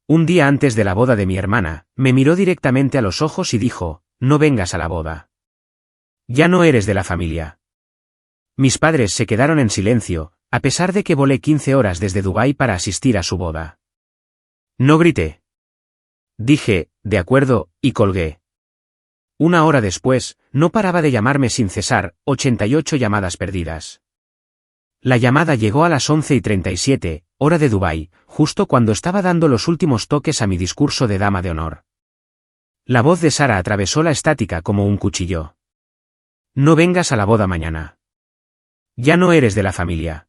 Un día antes de la boda de mi hermana, me miró directamente a los ojos y dijo, no vengas a la boda. Ya no eres de la familia. Mis padres se quedaron en silencio, a pesar de que volé 15 horas desde Dubái para asistir a su boda. No grité. Dije, de acuerdo, y colgué. Una hora después, no paraba de llamarme sin cesar, 88 llamadas perdidas. La llamada llegó a las 11:37, hora de Dubái, justo cuando estaba dando los últimos toques a mi discurso de dama de honor. La voz de Sara atravesó la estática como un cuchillo. No vengas a la boda mañana. Ya no eres de la familia.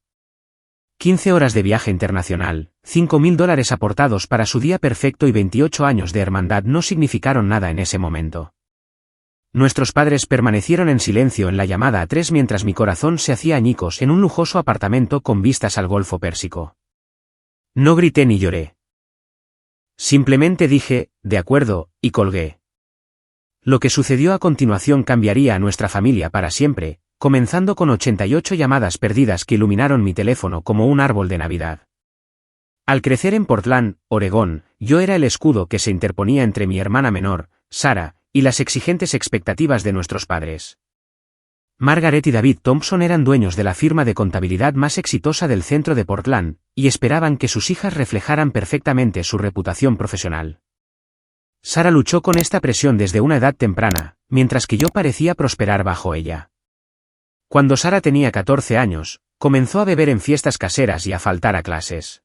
15 horas de viaje internacional, $5.000 aportados para su día perfecto y 28 años de hermandad no significaron nada en ese momento. Nuestros padres permanecieron en silencio en la llamada a 3 mientras mi corazón se hacía añicos en un lujoso apartamento con vistas al Golfo Pérsico. No grité ni lloré. Simplemente dije, de acuerdo, y colgué. Lo que sucedió a continuación cambiaría a nuestra familia para siempre, comenzando con 88 llamadas perdidas que iluminaron mi teléfono como un árbol de Navidad. Al crecer en Portland, Oregón, yo era el escudo que se interponía entre mi hermana menor, Sara, y las exigentes expectativas de nuestros padres. Margaret y David Thompson eran dueños de la firma de contabilidad más exitosa del centro de Portland, y esperaban que sus hijas reflejaran perfectamente su reputación profesional. Sara luchó con esta presión desde una edad temprana, mientras que yo parecía prosperar bajo ella. Cuando Sara tenía 14 años, comenzó a beber en fiestas caseras y a faltar a clases.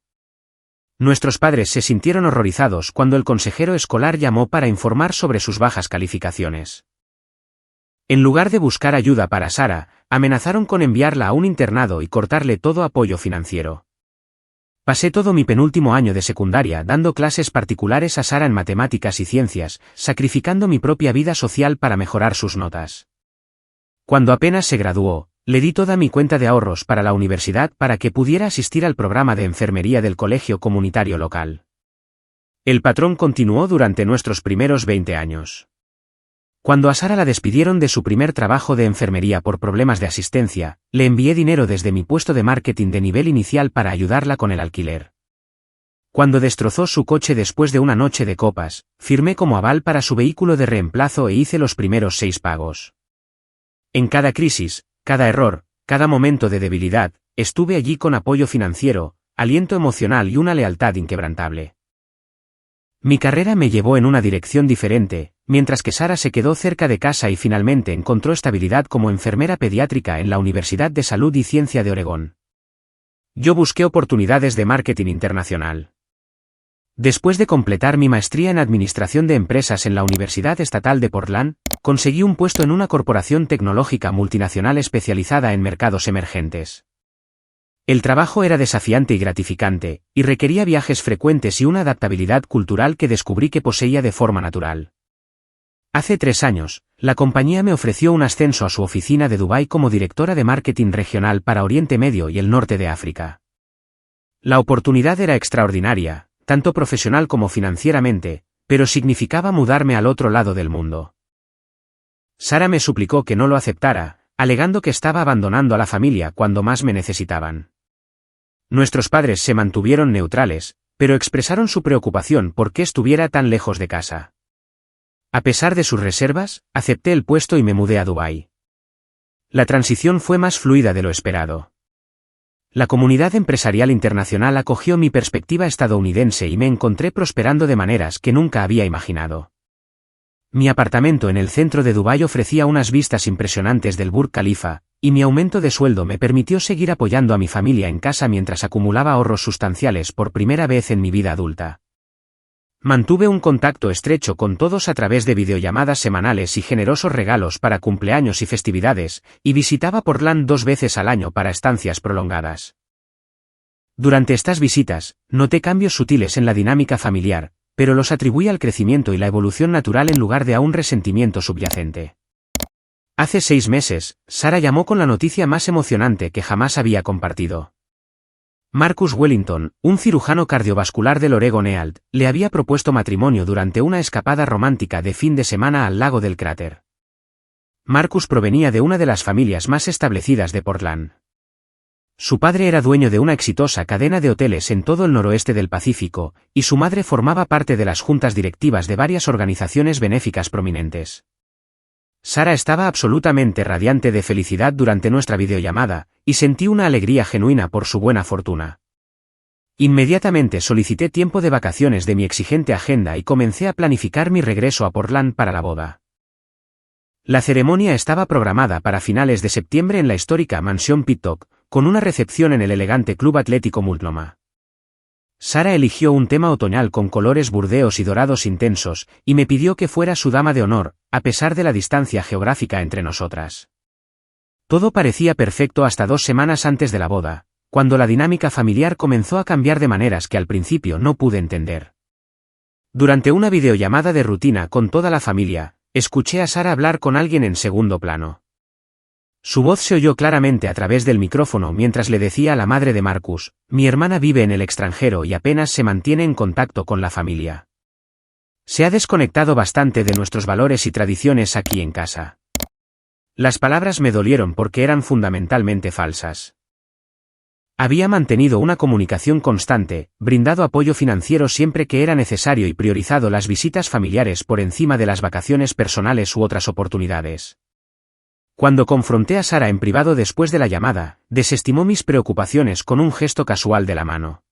Nuestros padres se sintieron horrorizados cuando el consejero escolar llamó para informar sobre sus bajas calificaciones. En lugar de buscar ayuda para Sara, amenazaron con enviarla a un internado y cortarle todo apoyo financiero. Pasé todo mi penúltimo año de secundaria dando clases particulares a Sara en matemáticas y ciencias, sacrificando mi propia vida social para mejorar sus notas. Cuando apenas se graduó, le di toda mi cuenta de ahorros para la universidad para que pudiera asistir al programa de enfermería del colegio comunitario local. El patrón continuó durante nuestros primeros 20 años. Cuando a Sara la despidieron de su primer trabajo de enfermería por problemas de asistencia, le envié dinero desde mi puesto de marketing de nivel inicial para ayudarla con el alquiler. Cuando destrozó su coche después de una noche de copas, firmé como aval para su vehículo de reemplazo e hice los primeros 6 pagos. En cada crisis, cada error, cada momento de debilidad, estuve allí con apoyo financiero, aliento emocional y una lealtad inquebrantable. Mi carrera me llevó en una dirección diferente, mientras que Sara se quedó cerca de casa y finalmente encontró estabilidad como enfermera pediátrica en la Universidad de Salud y Ciencia de Oregón. Yo busqué oportunidades de marketing internacional. Después de completar mi maestría en Administración de Empresas en la Universidad Estatal de Portland, conseguí un puesto en una corporación tecnológica multinacional especializada en mercados emergentes. El trabajo era desafiante y gratificante, y requería viajes frecuentes y una adaptabilidad cultural que descubrí que poseía de forma natural. Hace 3 años, la compañía me ofreció un ascenso a su oficina de Dubái como directora de marketing regional para Oriente Medio y el norte de África. La oportunidad era extraordinaria, tanto profesional como financieramente, pero significaba mudarme al otro lado del mundo. Sara me suplicó que no lo aceptara, alegando que estaba abandonando a la familia cuando más me necesitaban. Nuestros padres se mantuvieron neutrales, pero expresaron su preocupación por qué estuviera tan lejos de casa. A pesar de sus reservas, acepté el puesto y me mudé a Dubái. La transición fue más fluida de lo esperado. La comunidad empresarial internacional acogió mi perspectiva estadounidense y me encontré prosperando de maneras que nunca había imaginado. Mi apartamento en el centro de Dubái ofrecía unas vistas impresionantes del Burj Khalifa, y mi aumento de sueldo me permitió seguir apoyando a mi familia en casa mientras acumulaba ahorros sustanciales por primera vez en mi vida adulta. Mantuve un contacto estrecho con todos a través de videollamadas semanales y generosos regalos para cumpleaños y festividades, y visitaba Portland 2 veces al año para estancias prolongadas. Durante estas visitas, noté cambios sutiles en la dinámica familiar, pero los atribuí al crecimiento y la evolución natural en lugar de a un resentimiento subyacente. Hace 6 meses, Sara llamó con la noticia más emocionante que jamás había compartido. Marcus Wellington, un cirujano cardiovascular del Oregon Health, le había propuesto matrimonio durante una escapada romántica de fin de semana al lago del cráter. Marcus provenía de una de las familias más establecidas de Portland. Su padre era dueño de una exitosa cadena de hoteles en todo el noroeste del Pacífico, y su madre formaba parte de las juntas directivas de varias organizaciones benéficas prominentes. Sara estaba absolutamente radiante de felicidad durante nuestra videollamada, y sentí una alegría genuina por su buena fortuna. Inmediatamente solicité tiempo de vacaciones de mi exigente agenda y comencé a planificar mi regreso a Portland para la boda. La ceremonia estaba programada para finales de septiembre en la histórica mansión Pittock, con una recepción en el elegante Club Atlético Multnomah. Sara eligió un tema otoñal con colores burdeos y dorados intensos, y me pidió que fuera su dama de honor, a pesar de la distancia geográfica entre nosotras. Todo parecía perfecto hasta 2 semanas antes de la boda, cuando la dinámica familiar comenzó a cambiar de maneras que al principio no pude entender. Durante una videollamada de rutina con toda la familia, escuché a Sara hablar con alguien en segundo plano. Su voz se oyó claramente a través del micrófono mientras le decía a la madre de Marcus: mi hermana vive en el extranjero y apenas se mantiene en contacto con la familia. Se ha desconectado bastante de nuestros valores y tradiciones aquí en casa. Las palabras me dolieron porque eran fundamentalmente falsas. Había mantenido una comunicación constante, brindado apoyo financiero siempre que era necesario y priorizado las visitas familiares por encima de las vacaciones personales u otras oportunidades. Cuando confronté a Sara en privado después de la llamada, desestimó mis preocupaciones con un gesto casual de la mano.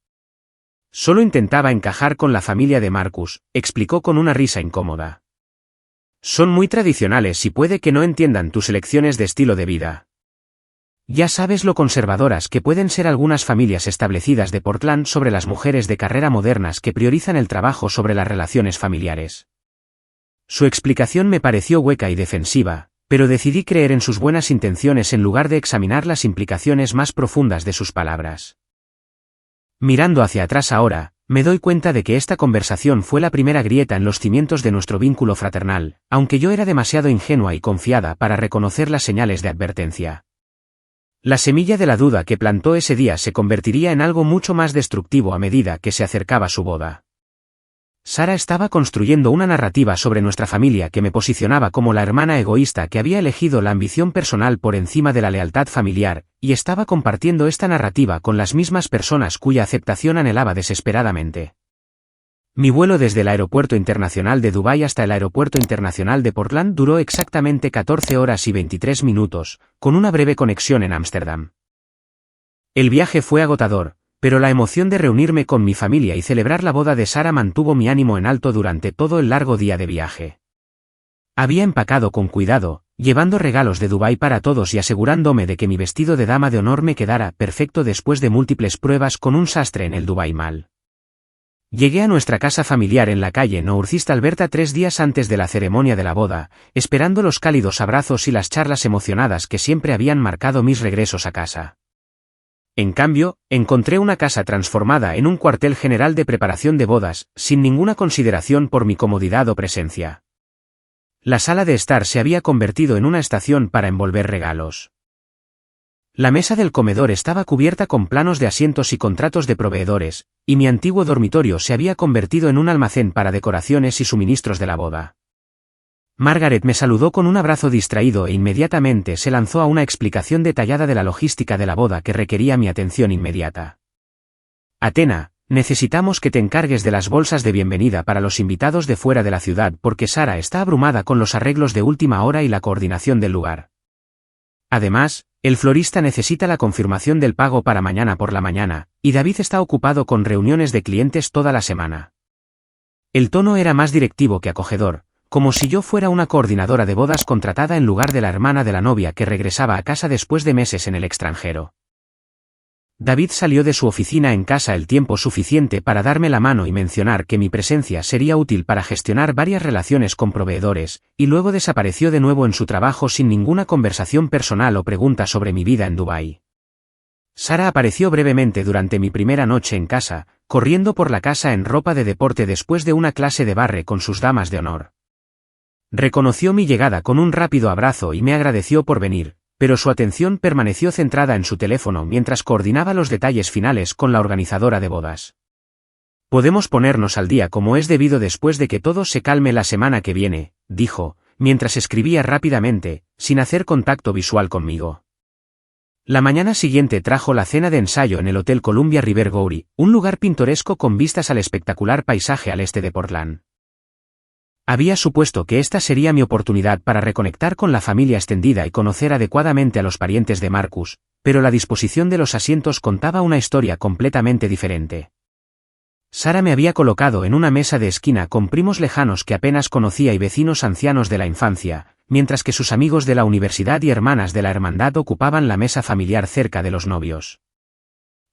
Solo intentaba encajar con la familia de Marcus, explicó con una risa incómoda. Son muy tradicionales y puede que no entiendan tus elecciones de estilo de vida. Ya sabes lo conservadoras que pueden ser algunas familias establecidas de Portland sobre las mujeres de carrera modernas que priorizan el trabajo sobre las relaciones familiares. Su explicación me pareció hueca y defensiva, pero decidí creer en sus buenas intenciones en lugar de examinar las implicaciones más profundas de sus palabras. Mirando hacia atrás ahora, me doy cuenta de que esta conversación fue la primera grieta en los cimientos de nuestro vínculo fraternal, aunque yo era demasiado ingenua y confiada para reconocer las señales de advertencia. La semilla de la duda que plantó ese día se convertiría en algo mucho más destructivo a medida que se acercaba su boda. Sara estaba construyendo una narrativa sobre nuestra familia que me posicionaba como la hermana egoísta que había elegido la ambición personal por encima de la lealtad familiar, y estaba compartiendo esta narrativa con las mismas personas cuya aceptación anhelaba desesperadamente. Mi vuelo desde el Aeropuerto Internacional de Dubái hasta el Aeropuerto Internacional de Portland duró exactamente 14 horas y 23 minutos, con una breve conexión en Ámsterdam. El viaje fue agotador, pero la emoción de reunirme con mi familia y celebrar la boda de Sara mantuvo mi ánimo en alto durante todo el largo día de viaje. Había empacado con cuidado, llevando regalos de Dubái para todos y asegurándome de que mi vestido de dama de honor me quedara perfecto después de múltiples pruebas con un sastre en el Dubai Mall. Llegué a nuestra casa familiar en la calle Northeast Alberta 3 días antes de la ceremonia de la boda, esperando los cálidos abrazos y las charlas emocionadas que siempre habían marcado mis regresos a casa. En cambio, encontré una casa transformada en un cuartel general de preparación de bodas, sin ninguna consideración por mi comodidad o presencia. La sala de estar se había convertido en una estación para envolver regalos. La mesa del comedor estaba cubierta con planos de asientos y contratos de proveedores, y mi antiguo dormitorio se había convertido en un almacén para decoraciones y suministros de la boda. Margaret me saludó con un abrazo distraído e inmediatamente se lanzó a una explicación detallada de la logística de la boda que requería mi atención inmediata. Athena, necesitamos que te encargues de las bolsas de bienvenida para los invitados de fuera de la ciudad porque Sara está abrumada con los arreglos de última hora y la coordinación del lugar. Además, el florista necesita la confirmación del pago para mañana por la mañana, y David está ocupado con reuniones de clientes toda la semana. El tono era más directivo que acogedor, como si yo fuera una coordinadora de bodas contratada en lugar de la hermana de la novia que regresaba a casa después de meses en el extranjero. David salió de su oficina en casa el tiempo suficiente para darme la mano y mencionar que mi presencia sería útil para gestionar varias relaciones con proveedores, y luego desapareció de nuevo en su trabajo sin ninguna conversación personal o pregunta sobre mi vida en Dubái. Sara apareció brevemente durante mi primera noche en casa, corriendo por la casa en ropa de deporte después de una clase de barre con sus damas de honor. Reconoció mi llegada con un rápido abrazo y me agradeció por venir, pero su atención permaneció centrada en su teléfono mientras coordinaba los detalles finales con la organizadora de bodas. Podemos ponernos al día como es debido después de que todo se calme la semana que viene, dijo, mientras escribía rápidamente, sin hacer contacto visual conmigo. La mañana siguiente trajo la cena de ensayo en el Hotel Columbia River Gowrie, un lugar pintoresco con vistas al espectacular paisaje al este de Portland. Había supuesto que esta sería mi oportunidad para reconectar con la familia extendida y conocer adecuadamente a los parientes de Marcus, pero la disposición de los asientos contaba una historia completamente diferente. Sara me había colocado en una mesa de esquina con primos lejanos que apenas conocía y vecinos ancianos de la infancia, mientras que sus amigos de la universidad y hermanas de la hermandad ocupaban la mesa familiar cerca de los novios.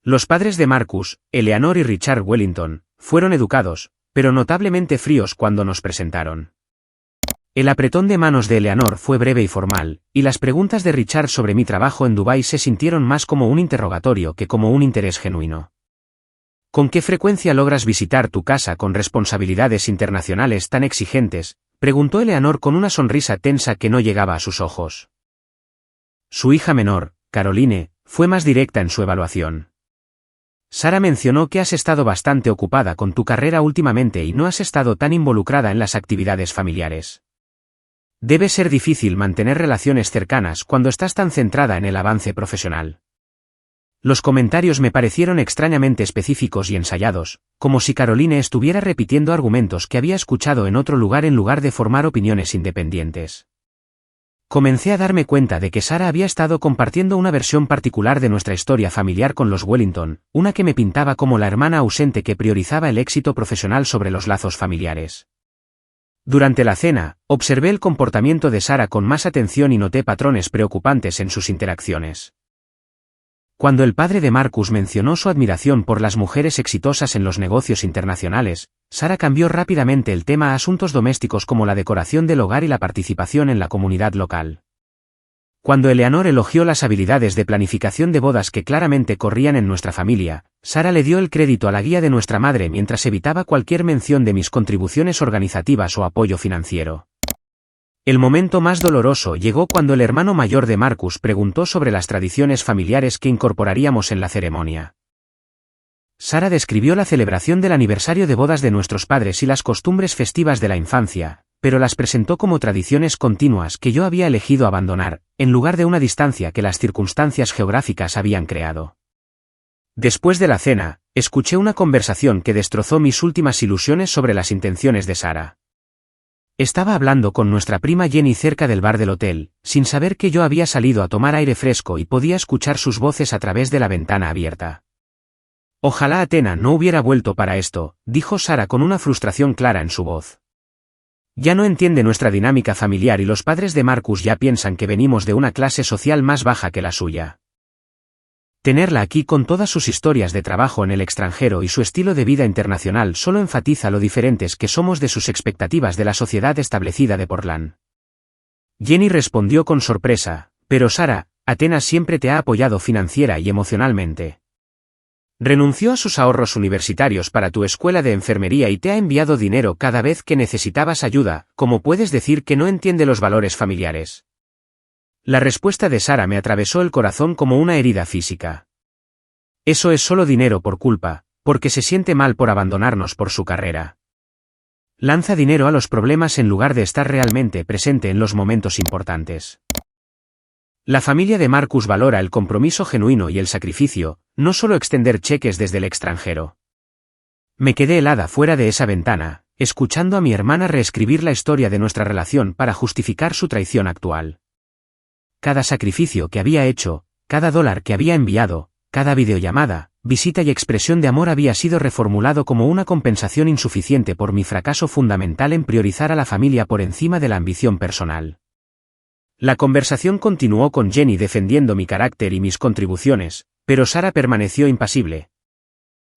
Los padres de Marcus, Eleanor y Richard Wellington, fueron educados, pero notablemente fríos cuando nos presentaron. El apretón de manos de Eleanor fue breve y formal, y las preguntas de Richard sobre mi trabajo en Dubái se sintieron más como un interrogatorio que como un interés genuino. ¿Con qué frecuencia logras visitar tu casa con responsabilidades internacionales tan exigentes?, preguntó Eleanor con una sonrisa tensa que no llegaba a sus ojos. Su hija menor, Caroline, fue más directa en su evaluación. Sara mencionó que has estado bastante ocupada con tu carrera últimamente y no has estado tan involucrada en las actividades familiares. Debe ser difícil mantener relaciones cercanas cuando estás tan centrada en el avance profesional. Los comentarios me parecieron extrañamente específicos y ensayados, como si Caroline estuviera repitiendo argumentos que había escuchado en otro lugar en lugar de formar opiniones independientes. Comencé a darme cuenta de que Sara había estado compartiendo una versión particular de nuestra historia familiar con los Wellington, una que me pintaba como la hermana ausente que priorizaba el éxito profesional sobre los lazos familiares. Durante la cena, observé el comportamiento de Sara con más atención y noté patrones preocupantes en sus interacciones. Cuando el padre de Marcus mencionó su admiración por las mujeres exitosas en los negocios internacionales, Sara cambió rápidamente el tema a asuntos domésticos como la decoración del hogar y la participación en la comunidad local. Cuando Eleanor elogió las habilidades de planificación de bodas que claramente corrían en nuestra familia, Sara le dio el crédito a la guía de nuestra madre mientras evitaba cualquier mención de mis contribuciones organizativas o apoyo financiero. El momento más doloroso llegó cuando el hermano mayor de Marcus preguntó sobre las tradiciones familiares que incorporaríamos en la ceremonia. Sara describió la celebración del aniversario de bodas de nuestros padres y las costumbres festivas de la infancia, pero las presentó como tradiciones continuas que yo había elegido abandonar, en lugar de una distancia que las circunstancias geográficas habían creado. Después de la cena, escuché una conversación que destrozó mis últimas ilusiones sobre las intenciones de Sara. Estaba hablando con nuestra prima Jenny cerca del bar del hotel, sin saber que yo había salido a tomar aire fresco y podía escuchar sus voces a través de la ventana abierta. Ojalá Athena no hubiera vuelto para esto, dijo Sara con una frustración clara en su voz. Ya no entiende nuestra dinámica familiar y los padres de Marcus ya piensan que venimos de una clase social más baja que la suya. Tenerla aquí con todas sus historias de trabajo en el extranjero y su estilo de vida internacional solo enfatiza lo diferentes que somos de sus expectativas de la sociedad establecida de Portland. Jenny respondió con sorpresa, pero Sara, Athena siempre te ha apoyado financiera y emocionalmente. Renunció a sus ahorros universitarios para tu escuela de enfermería y te ha enviado dinero cada vez que necesitabas ayuda. ¿Cómo puedes decir que no entiende los valores familiares? La respuesta de Sara me atravesó el corazón como una herida física. Eso es solo dinero por culpa, porque se siente mal por abandonarnos por su carrera. Lanza dinero a los problemas en lugar de estar realmente presente en los momentos importantes. La familia de Marcus valora el compromiso genuino y el sacrificio, no solo extender cheques desde el extranjero. Me quedé helada fuera de esa ventana, escuchando a mi hermana reescribir la historia de nuestra relación para justificar su traición actual. Cada sacrificio que había hecho, cada dólar que había enviado, cada videollamada, visita y expresión de amor había sido reformulado como una compensación insuficiente por mi fracaso fundamental en priorizar a la familia por encima de la ambición personal. La conversación continuó con Jenny defendiendo mi carácter y mis contribuciones, pero Sara permaneció impasible.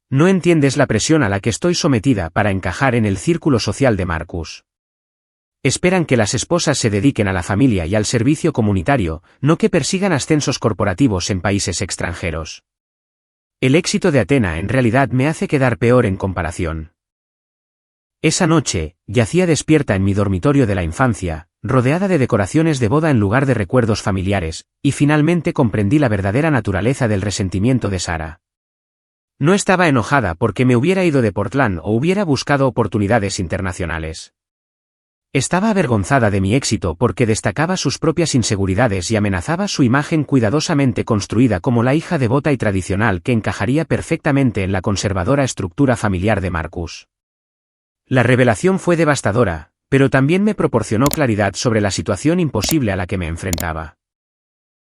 No entiendes la presión a la que estoy sometida para encajar en el círculo social de Marcus. Esperan que las esposas se dediquen a la familia y al servicio comunitario, no que persigan ascensos corporativos en países extranjeros. El éxito de Athena en realidad me hace quedar peor en comparación. Esa noche, yacía despierta en mi dormitorio de la infancia, rodeada de decoraciones de boda en lugar de recuerdos familiares, y finalmente comprendí la verdadera naturaleza del resentimiento de Sara. No estaba enojada porque me hubiera ido de Portland o hubiera buscado oportunidades internacionales. Estaba avergonzada de mi éxito porque destacaba sus propias inseguridades y amenazaba su imagen cuidadosamente construida como la hija devota y tradicional que encajaría perfectamente en la conservadora estructura familiar de Marcus. La revelación fue devastadora, pero también me proporcionó claridad sobre la situación imposible a la que me enfrentaba.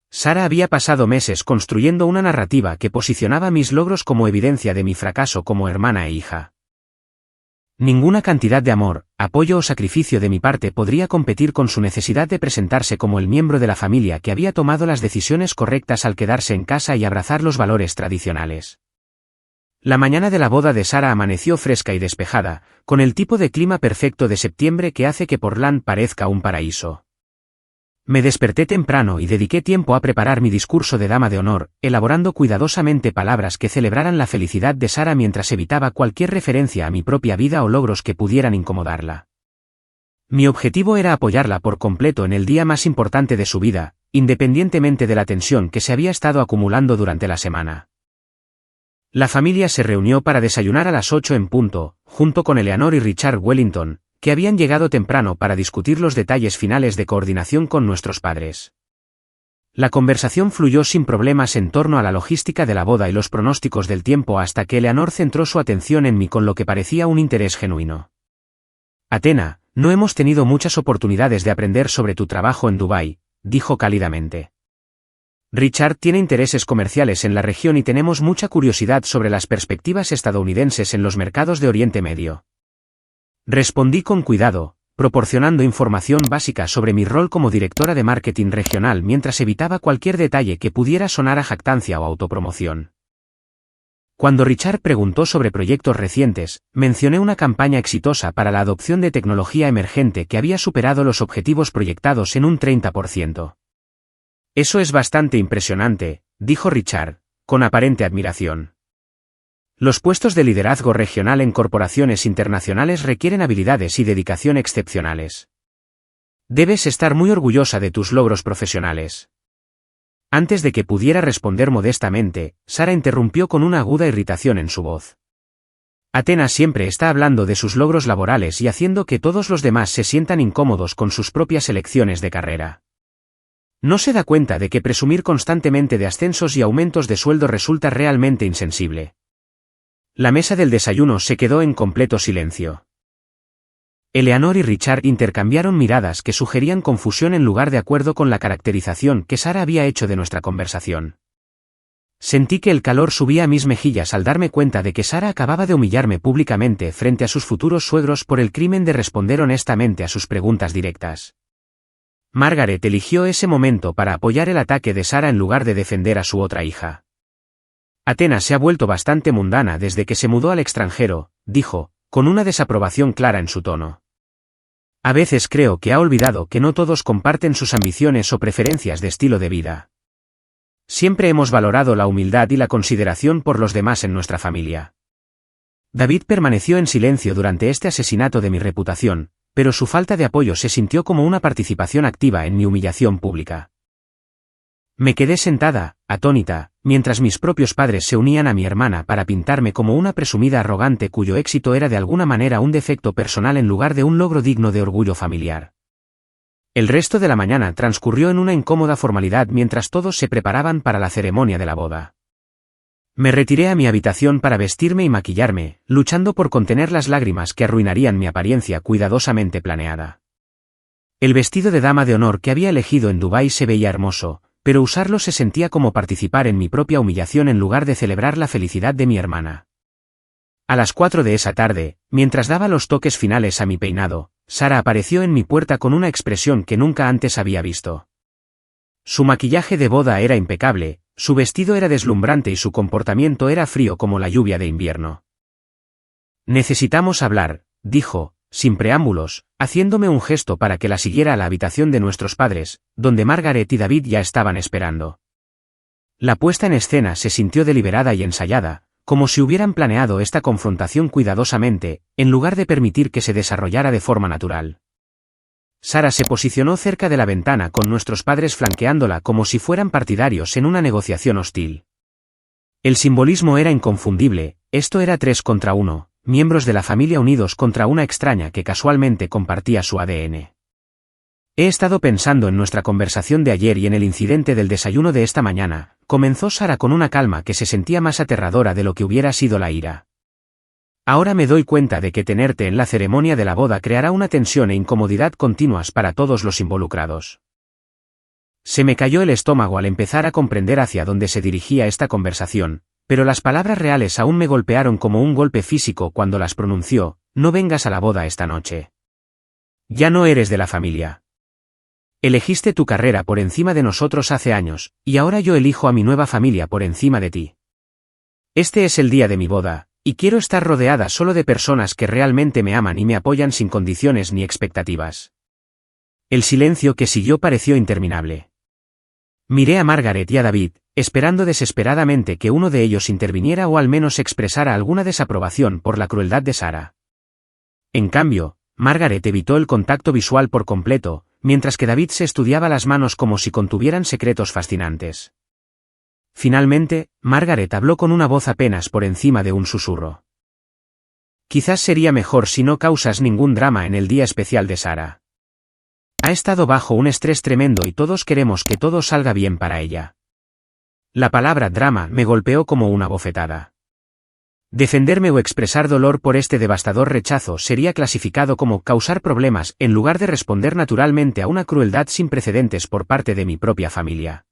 Sara había pasado meses construyendo una narrativa que posicionaba mis logros como evidencia de mi fracaso como hermana e hija. Ninguna cantidad de amor, apoyo o sacrificio de mi parte podría competir con su necesidad de presentarse como el miembro de la familia que había tomado las decisiones correctas al quedarse en casa y abrazar los valores tradicionales. La mañana de la boda de Sara amaneció fresca y despejada, con el tipo de clima perfecto de septiembre que hace que Portland parezca un paraíso. Me desperté temprano y dediqué tiempo a preparar mi discurso de dama de honor, elaborando cuidadosamente palabras que celebraran la felicidad de Sara mientras evitaba cualquier referencia a mi propia vida o logros que pudieran incomodarla. Mi objetivo era apoyarla por completo en el día más importante de su vida, independientemente de la tensión que se había estado acumulando durante la semana. La familia se reunió para desayunar a las 8 en punto, junto con Eleanor y Richard Wellington, que habían llegado temprano para discutir los detalles finales de coordinación con nuestros padres. La conversación fluyó sin problemas en torno a la logística de la boda y los pronósticos del tiempo hasta que Eleanor centró su atención en mí con lo que parecía un interés genuino. Athena, no hemos tenido muchas oportunidades de aprender sobre tu trabajo en Dubái, dijo cálidamente. Richard tiene intereses comerciales en la región y tenemos mucha curiosidad sobre las perspectivas estadounidenses en los mercados de Oriente Medio. Respondí con cuidado, proporcionando información básica sobre mi rol como directora de marketing regional mientras evitaba cualquier detalle que pudiera sonar a jactancia o autopromoción. Cuando Richard preguntó sobre proyectos recientes, mencioné una campaña exitosa para la adopción de tecnología emergente que había superado los objetivos proyectados en un 30%. Eso es bastante impresionante, dijo Richard, con aparente admiración. Los puestos de liderazgo regional en corporaciones internacionales requieren habilidades y dedicación excepcionales. Debes estar muy orgullosa de tus logros profesionales. Antes de que pudiera responder modestamente, Sara interrumpió con una aguda irritación en su voz. Athena siempre está hablando de sus logros laborales y haciendo que todos los demás se sientan incómodos con sus propias elecciones de carrera. No se da cuenta de que presumir constantemente de ascensos y aumentos de sueldo resulta realmente insensible. La mesa del desayuno se quedó en completo silencio. Eleanor y Richard intercambiaron miradas que sugerían confusión en lugar de acuerdo con la caracterización que Sara había hecho de nuestra conversación. Sentí que el calor subía a mis mejillas al darme cuenta de que Sara acababa de humillarme públicamente frente a sus futuros suegros por el crimen de responder honestamente a sus preguntas directas. Margaret eligió ese momento para apoyar el ataque de Sara en lugar de defender a su otra hija. Athena se ha vuelto bastante mundana desde que se mudó al extranjero, dijo, con una desaprobación clara en su tono. A veces creo que ha olvidado que no todos comparten sus ambiciones o preferencias de estilo de vida. Siempre hemos valorado la humildad y la consideración por los demás en nuestra familia. David permaneció en silencio durante este asesinato de mi reputación, pero su falta de apoyo se sintió como una participación activa en mi humillación pública. Me quedé sentada, atónita, mientras mis propios padres se unían a mi hermana para pintarme como una presumida arrogante cuyo éxito era de alguna manera un defecto personal en lugar de un logro digno de orgullo familiar. El resto de la mañana transcurrió en una incómoda formalidad mientras todos se preparaban para la ceremonia de la boda. Me retiré a mi habitación para vestirme y maquillarme, luchando por contener las lágrimas que arruinarían mi apariencia cuidadosamente planeada. El vestido de dama de honor que había elegido en Dubái se veía hermoso, pero usarlo se sentía como participar en mi propia humillación en lugar de celebrar la felicidad de mi hermana. A las 4 de esa tarde, mientras daba los toques finales a mi peinado, Sara apareció en mi puerta con una expresión que nunca antes había visto. Su maquillaje de boda era impecable, su vestido era deslumbrante y su comportamiento era frío como la lluvia de invierno. Necesitamos hablar, dijo, sin preámbulos, haciéndome un gesto para que la siguiera a la habitación de nuestros padres, donde Margaret y David ya estaban esperando. La puesta en escena se sintió deliberada y ensayada, como si hubieran planeado esta confrontación cuidadosamente, en lugar de permitir que se desarrollara de forma natural. Sara se posicionó cerca de la ventana con nuestros padres flanqueándola como si fueran partidarios en una negociación hostil. El simbolismo era inconfundible, esto era 3 contra 1, miembros de la familia unidos contra una extraña que casualmente compartía su ADN. He estado pensando en nuestra conversación de ayer y en el incidente del desayuno de esta mañana, comenzó Sara con una calma que se sentía más aterradora de lo que hubiera sido la ira. Ahora me doy cuenta de que tenerte en la ceremonia de la boda creará una tensión e incomodidad continuas para todos los involucrados. Se me cayó el estómago al empezar a comprender hacia dónde se dirigía esta conversación, pero las palabras reales aún me golpearon como un golpe físico cuando las pronunció: no vengas a la boda esta noche. Ya no eres de la familia. Elegiste tu carrera por encima de nosotros hace años, y ahora yo elijo a mi nueva familia por encima de ti. Este es el día de mi boda, y quiero estar rodeada solo de personas que realmente me aman y me apoyan sin condiciones ni expectativas. El silencio que siguió pareció interminable. Miré a Margaret y a David, esperando desesperadamente que uno de ellos interviniera o al menos expresara alguna desaprobación por la crueldad de Sara. En cambio, Margaret evitó el contacto visual por completo, mientras que David se estudiaba las manos como si contuvieran secretos fascinantes. Finalmente, Margaret habló con una voz apenas por encima de un susurro. Quizás sería mejor si no causas ningún drama en el día especial de Sara. Ha estado bajo un estrés tremendo y todos queremos que todo salga bien para ella. La palabra drama me golpeó como una bofetada. Defenderme o expresar dolor por este devastador rechazo sería clasificado como causar problemas en lugar de responder naturalmente a una crueldad sin precedentes por parte de mi propia familia.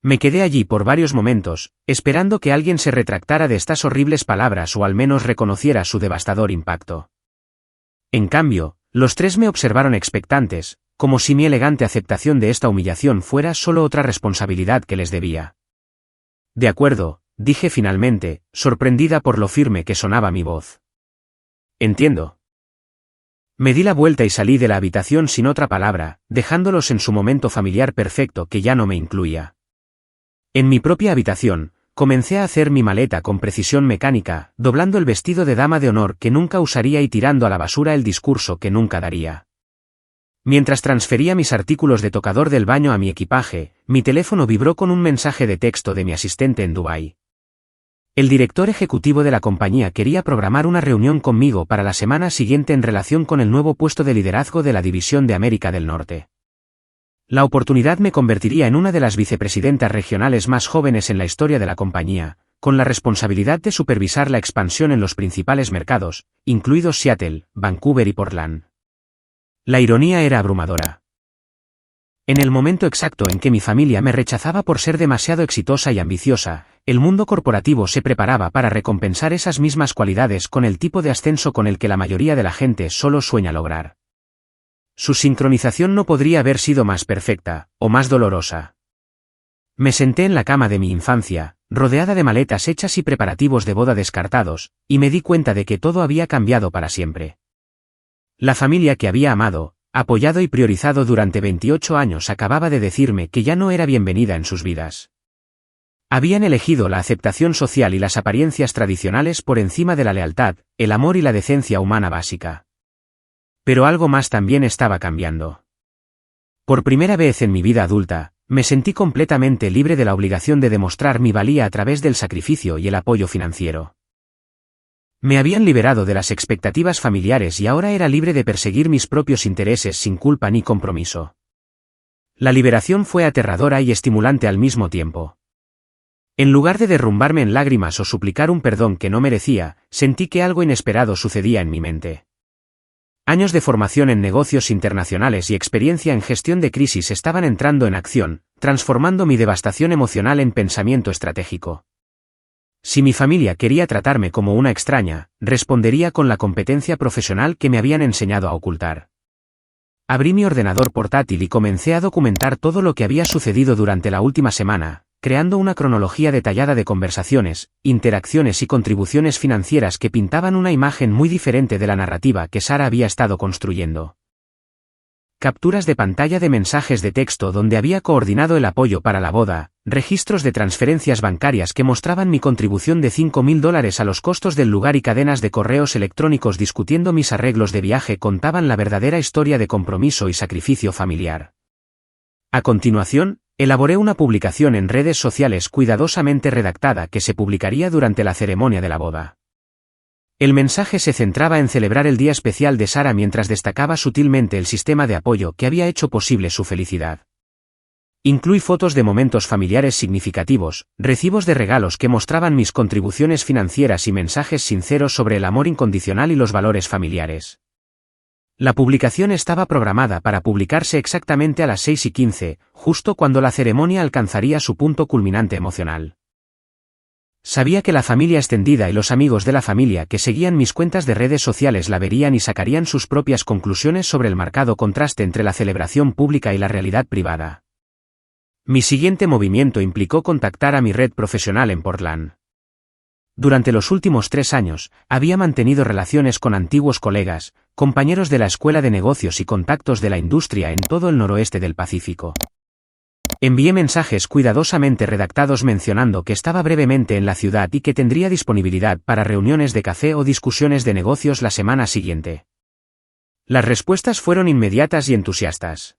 Me quedé allí por varios momentos, esperando que alguien se retractara de estas horribles palabras o al menos reconociera su devastador impacto. En cambio, los tres me observaron expectantes, como si mi elegante aceptación de esta humillación fuera solo otra responsabilidad que les debía. De acuerdo, dije finalmente, sorprendida por lo firme que sonaba mi voz. Entiendo. Me di la vuelta y salí de la habitación sin otra palabra, dejándolos en su momento familiar perfecto que ya no me incluía. En mi propia habitación, comencé a hacer mi maleta con precisión mecánica, doblando el vestido de dama de honor que nunca usaría y tirando a la basura el discurso que nunca daría. Mientras transfería mis artículos de tocador del baño a mi equipaje, mi teléfono vibró con un mensaje de texto de mi asistente en Dubái. El director ejecutivo de la compañía quería programar una reunión conmigo para la semana siguiente en relación con el nuevo puesto de liderazgo de la división de América del Norte. La oportunidad me convertiría en una de las vicepresidentas regionales más jóvenes en la historia de la compañía, con la responsabilidad de supervisar la expansión en los principales mercados, incluidos Seattle, Vancouver y Portland. La ironía era abrumadora. En el momento exacto en que mi familia me rechazaba por ser demasiado exitosa y ambiciosa, el mundo corporativo se preparaba para recompensar esas mismas cualidades con el tipo de ascenso con el que la mayoría de la gente solo sueña lograr. Su sincronización no podría haber sido más perfecta, o más dolorosa. Me senté en la cama de mi infancia, rodeada de maletas hechas y preparativos de boda descartados, y me di cuenta de que todo había cambiado para siempre. La familia que había amado, apoyado y priorizado durante 28 años acababa de decirme que ya no era bienvenida en sus vidas. Habían elegido la aceptación social y las apariencias tradicionales por encima de la lealtad, el amor y la decencia humana básica. Pero algo más también estaba cambiando. Por primera vez en mi vida adulta, me sentí completamente libre de la obligación de demostrar mi valía a través del sacrificio y el apoyo financiero. Me habían liberado de las expectativas familiares y ahora era libre de perseguir mis propios intereses sin culpa ni compromiso. La liberación fue aterradora y estimulante al mismo tiempo. En lugar de derrumbarme en lágrimas o suplicar un perdón que no merecía, sentí que algo inesperado sucedía en mi mente. Años de formación en negocios internacionales y experiencia en gestión de crisis estaban entrando en acción, transformando mi devastación emocional en pensamiento estratégico. Si mi familia quería tratarme como una extraña, respondería con la competencia profesional que me habían enseñado a ocultar. Abrí mi ordenador portátil y comencé a documentar todo lo que había sucedido durante la última semana, creando una cronología detallada de conversaciones, interacciones y contribuciones financieras que pintaban una imagen muy diferente de la narrativa que Sara había estado construyendo. Capturas de pantalla de mensajes de texto donde había coordinado el apoyo para la boda, registros de transferencias bancarias que mostraban mi contribución de $5.000 a los costos del lugar y cadenas de correos electrónicos discutiendo mis arreglos de viaje contaban la verdadera historia de compromiso y sacrificio familiar. A continuación, elaboré una publicación en redes sociales cuidadosamente redactada que se publicaría durante la ceremonia de la boda. El mensaje se centraba en celebrar el día especial de Sara mientras destacaba sutilmente el sistema de apoyo que había hecho posible su felicidad. Incluí fotos de momentos familiares significativos, recibos de regalos que mostraban mis contribuciones financieras y mensajes sinceros sobre el amor incondicional y los valores familiares. La publicación estaba programada para publicarse exactamente a las 6:15, justo cuando la ceremonia alcanzaría su punto culminante emocional. Sabía que la familia extendida y los amigos de la familia que seguían mis cuentas de redes sociales la verían y sacarían sus propias conclusiones sobre el marcado contraste entre la celebración pública y la realidad privada. Mi siguiente movimiento implicó contactar a mi red profesional en Portland. Durante los últimos 3 años, había mantenido relaciones con antiguos colegas, compañeros de la escuela de negocios y contactos de la industria en todo el noroeste del Pacífico. Envié mensajes cuidadosamente redactados mencionando que estaba brevemente en la ciudad y que tendría disponibilidad para reuniones de café o discusiones de negocios la semana siguiente. Las respuestas fueron inmediatas y entusiastas.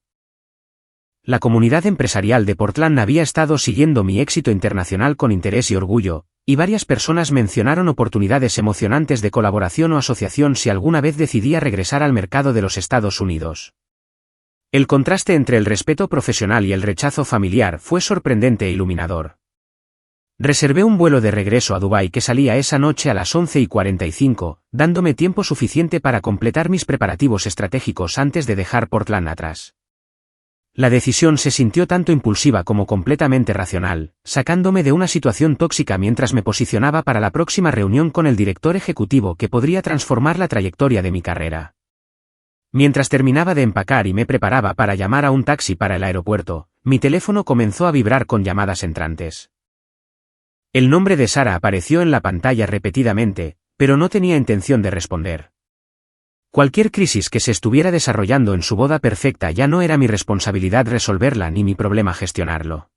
La comunidad empresarial de Portland había estado siguiendo mi éxito internacional con interés y orgullo, y varias personas mencionaron oportunidades emocionantes de colaboración o asociación si alguna vez decidía regresar al mercado de los Estados Unidos. El contraste entre el respeto profesional y el rechazo familiar fue sorprendente e iluminador. Reservé un vuelo de regreso a Dubái que salía esa noche a las 11:45, dándome tiempo suficiente para completar mis preparativos estratégicos antes de dejar Portland atrás. La decisión se sintió tanto impulsiva como completamente racional, sacándome de una situación tóxica mientras me posicionaba para la próxima reunión con el director ejecutivo que podría transformar la trayectoria de mi carrera. Mientras terminaba de empacar y me preparaba para llamar a un taxi para el aeropuerto, mi teléfono comenzó a vibrar con llamadas entrantes. El nombre de Sara apareció en la pantalla repetidamente, pero no tenía intención de responder. Cualquier crisis que se estuviera desarrollando en su boda perfecta ya no era mi responsabilidad resolverla ni mi problema gestionarlo.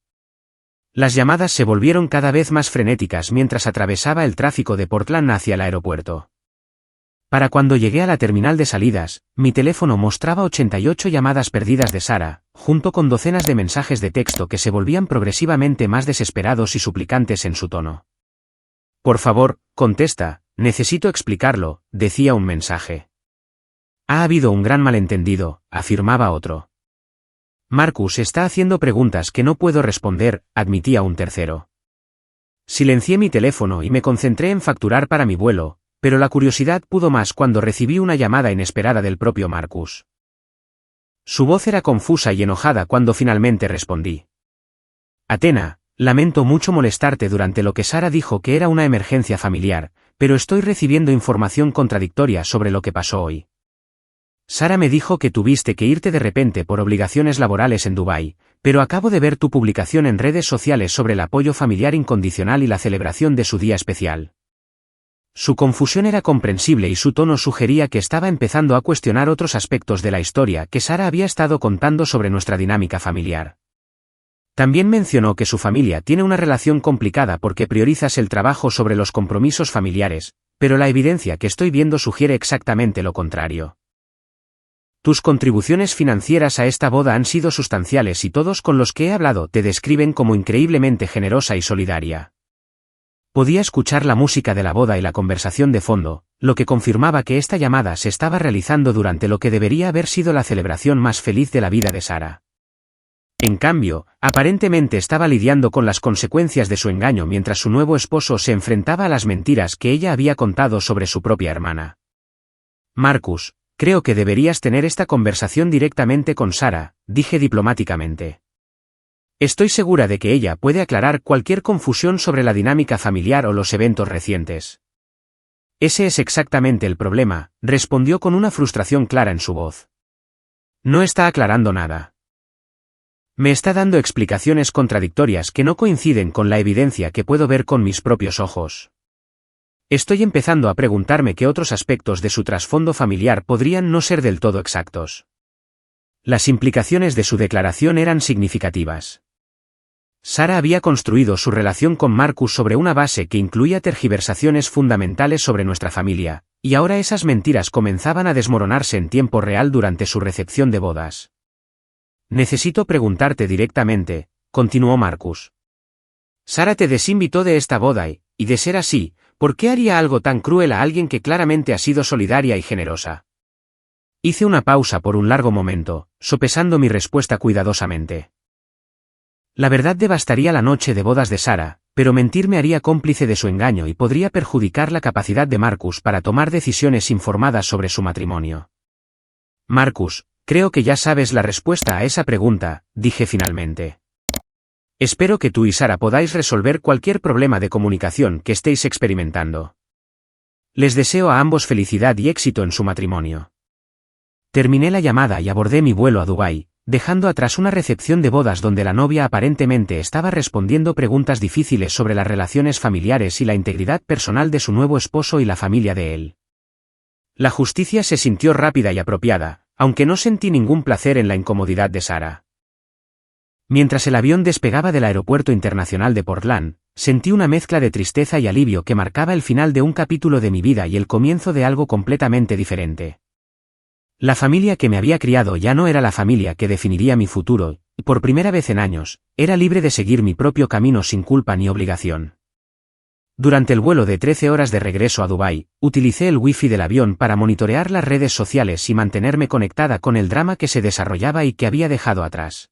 Las llamadas se volvieron cada vez más frenéticas mientras atravesaba el tráfico de Portland hacia el aeropuerto. Para cuando llegué a la terminal de salidas, mi teléfono mostraba 88 llamadas perdidas de Sara, junto con docenas de mensajes de texto que se volvían progresivamente más desesperados y suplicantes en su tono. Por favor, contesta, necesito explicarlo, decía un mensaje. Ha habido un gran malentendido, afirmaba otro. Marcus está haciendo preguntas que no puedo responder, admitía un tercero. Silencié mi teléfono y me concentré en facturar para mi vuelo, pero la curiosidad pudo más cuando recibí una llamada inesperada del propio Marcus. Su voz era confusa y enojada cuando finalmente respondí. Athena, lamento mucho molestarte durante lo que Sara dijo que era una emergencia familiar, pero estoy recibiendo información contradictoria sobre lo que pasó hoy. Sara me dijo que tuviste que irte de repente por obligaciones laborales en Dubái, pero acabo de ver tu publicación en redes sociales sobre el apoyo familiar incondicional y la celebración de su día especial. Su confusión era comprensible y su tono sugería que estaba empezando a cuestionar otros aspectos de la historia que Sara había estado contando sobre nuestra dinámica familiar. También mencionó que su familia tiene una relación complicada porque priorizas el trabajo sobre los compromisos familiares, pero la evidencia que estoy viendo sugiere exactamente lo contrario. Tus contribuciones financieras a esta boda han sido sustanciales y todos con los que he hablado te describen como increíblemente generosa y solidaria. Podía escuchar la música de la boda y la conversación de fondo, lo que confirmaba que esta llamada se estaba realizando durante lo que debería haber sido la celebración más feliz de la vida de Sara. En cambio, aparentemente estaba lidiando con las consecuencias de su engaño mientras su nuevo esposo se enfrentaba a las mentiras que ella había contado sobre su propia hermana. Marcus, creo que deberías tener esta conversación directamente con Sara, dije diplomáticamente. Estoy segura de que ella puede aclarar cualquier confusión sobre la dinámica familiar o los eventos recientes. Ese es exactamente el problema, respondió con una frustración clara en su voz. No está aclarando nada. Me está dando explicaciones contradictorias que no coinciden con la evidencia que puedo ver con mis propios ojos. Estoy empezando a preguntarme qué otros aspectos de su trasfondo familiar podrían no ser del todo exactos. Las implicaciones de su declaración eran significativas. Sara había construido su relación con Marcus sobre una base que incluía tergiversaciones fundamentales sobre nuestra familia, y ahora esas mentiras comenzaban a desmoronarse en tiempo real durante su recepción de bodas. Necesito preguntarte directamente, continuó Marcus. Sara te desinvitó de esta boda y, de ser así, ¿Por qué haría algo tan cruel a alguien que claramente ha sido solidaria y generosa? Hice una pausa por un largo momento, sopesando mi respuesta cuidadosamente. La verdad devastaría la noche de bodas de Sarah, pero mentir me haría cómplice de su engaño y podría perjudicar la capacidad de Marcus para tomar decisiones informadas sobre su matrimonio. Marcus, creo que ya sabes la respuesta a esa pregunta, dije finalmente. Espero que tú y Sarah podáis resolver cualquier problema de comunicación que estéis experimentando. Les deseo a ambos felicidad y éxito en su matrimonio. Terminé la llamada y abordé mi vuelo a Dubái, dejando atrás una recepción de bodas donde la novia aparentemente estaba respondiendo preguntas difíciles sobre las relaciones familiares y la integridad personal de su nuevo esposo y la familia de él. La justicia se sintió rápida y apropiada, aunque no sentí ningún placer en la incomodidad de Sarah. Mientras el avión despegaba del aeropuerto internacional de Portland, sentí una mezcla de tristeza y alivio que marcaba el final de un capítulo de mi vida y el comienzo de algo completamente diferente. La familia que me había criado ya no era la familia que definiría mi futuro, y por primera vez en años, era libre de seguir mi propio camino sin culpa ni obligación. Durante el vuelo de 13 horas de regreso a Dubái, utilicé el wifi del avión para monitorear las redes sociales y mantenerme conectada con el drama que se desarrollaba y que había dejado atrás.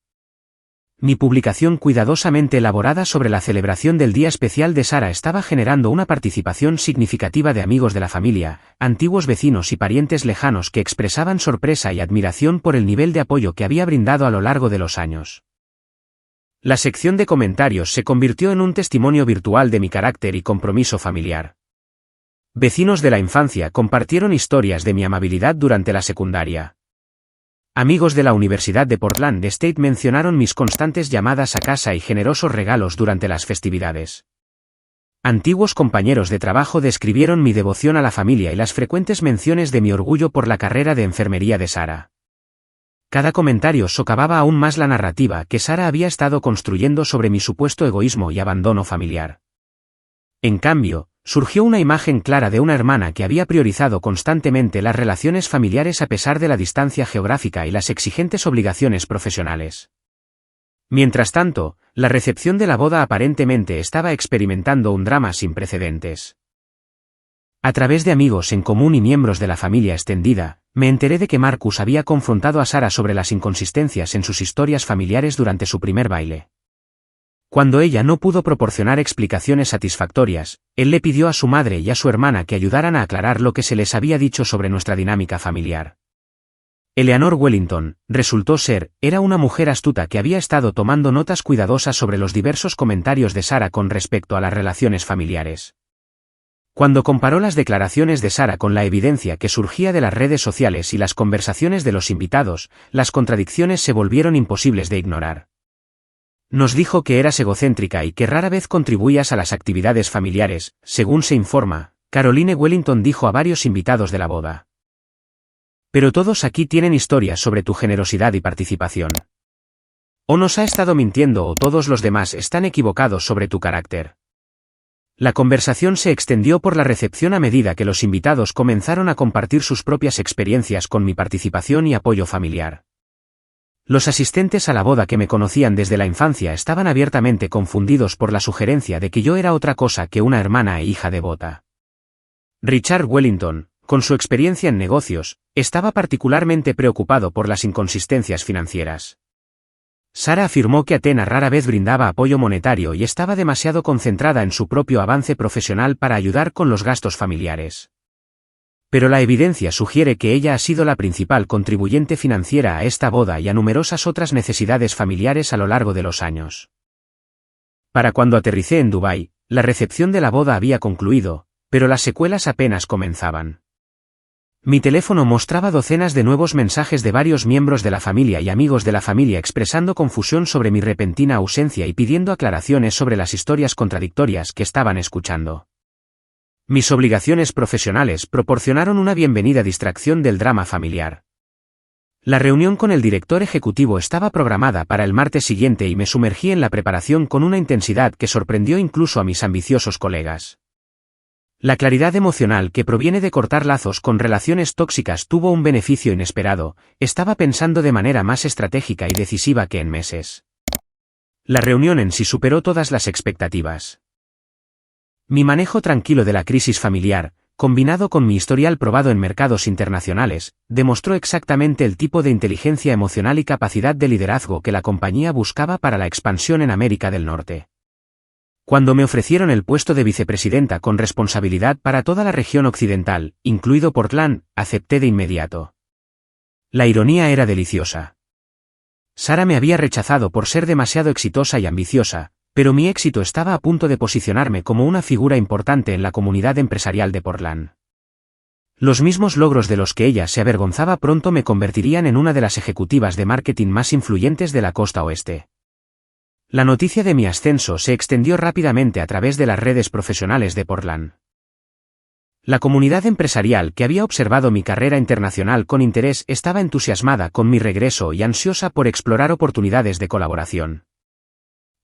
Mi publicación cuidadosamente elaborada sobre la celebración del día especial de Sarah estaba generando una participación significativa de amigos de la familia, antiguos vecinos y parientes lejanos que expresaban sorpresa y admiración por el nivel de apoyo que había brindado a lo largo de los años. La sección de comentarios se convirtió en un testimonio virtual de mi carácter y compromiso familiar. Vecinos de la infancia compartieron historias de mi amabilidad durante la secundaria. Amigos de la Universidad de Portland State mencionaron mis constantes llamadas a casa y generosos regalos durante las festividades. Antiguos compañeros de trabajo describieron mi devoción a la familia y las frecuentes menciones de mi orgullo por la carrera de enfermería de Sarah. Cada comentario socavaba aún más la narrativa que Sarah había estado construyendo sobre mi supuesto egoísmo y abandono familiar. En cambio, surgió una imagen clara de una hermana que había priorizado constantemente las relaciones familiares a pesar de la distancia geográfica y las exigentes obligaciones profesionales. Mientras tanto, la recepción de la boda aparentemente estaba experimentando un drama sin precedentes. A través de amigos en común y miembros de la familia extendida, me enteré de que Marcus había confrontado a Sarah sobre las inconsistencias en sus historias familiares durante su primer baile. Cuando ella no pudo proporcionar explicaciones satisfactorias, él le pidió a su madre y a su hermana que ayudaran a aclarar lo que se les había dicho sobre nuestra dinámica familiar. Eleanor Wellington, resultó ser, era una mujer astuta que había estado tomando notas cuidadosas sobre los diversos comentarios de Sarah con respecto a las relaciones familiares. Cuando comparó las declaraciones de Sarah con la evidencia que surgía de las redes sociales y las conversaciones de los invitados, las contradicciones se volvieron imposibles de ignorar. Nos dijo que eras egocéntrica y que rara vez contribuías a las actividades familiares, según se informa, Caroline Wellington dijo a varios invitados de la boda. Pero todos aquí tienen historias sobre tu generosidad y participación. O nos ha estado mintiendo o todos los demás están equivocados sobre tu carácter. La conversación se extendió por la recepción a medida que los invitados comenzaron a compartir sus propias experiencias con mi participación y apoyo familiar. Los asistentes a la boda que me conocían desde la infancia estaban abiertamente confundidos por la sugerencia de que yo era otra cosa que una hermana e hija devota. Richard Wellington, con su experiencia en negocios, estaba particularmente preocupado por las inconsistencias financieras. Sarah afirmó que Athena rara vez brindaba apoyo monetario y estaba demasiado concentrada en su propio avance profesional para ayudar con los gastos familiares. Pero la evidencia sugiere que ella ha sido la principal contribuyente financiera a esta boda y a numerosas otras necesidades familiares a lo largo de los años. Para cuando aterricé en Dubái, la recepción de la boda había concluido, pero las secuelas apenas comenzaban. Mi teléfono mostraba docenas de nuevos mensajes de varios miembros de la familia y amigos de la familia expresando confusión sobre mi repentina ausencia y pidiendo aclaraciones sobre las historias contradictorias que estaban escuchando. Mis obligaciones profesionales proporcionaron una bienvenida distracción del drama familiar. La reunión con el director ejecutivo estaba programada para el martes siguiente y me sumergí en la preparación con una intensidad que sorprendió incluso a mis ambiciosos colegas. La claridad emocional que proviene de cortar lazos con relaciones tóxicas tuvo un beneficio inesperado, estaba pensando de manera más estratégica y decisiva que en meses. La reunión en sí superó todas las expectativas. Mi manejo tranquilo de la crisis familiar, combinado con mi historial probado en mercados internacionales, demostró exactamente el tipo de inteligencia emocional y capacidad de liderazgo que la compañía buscaba para la expansión en América del Norte. Cuando me ofrecieron el puesto de vicepresidenta con responsabilidad para toda la región occidental, incluido Portland, acepté de inmediato. La ironía era deliciosa. Sara me había rechazado por ser demasiado exitosa y ambiciosa, pero mi éxito estaba a punto de posicionarme como una figura importante en la comunidad empresarial de Portland. Los mismos logros de los que ella se avergonzaba pronto me convertirían en una de las ejecutivas de marketing más influyentes de la costa oeste. La noticia de mi ascenso se extendió rápidamente a través de las redes profesionales de Portland. La comunidad empresarial que había observado mi carrera internacional con interés estaba entusiasmada con mi regreso y ansiosa por explorar oportunidades de colaboración.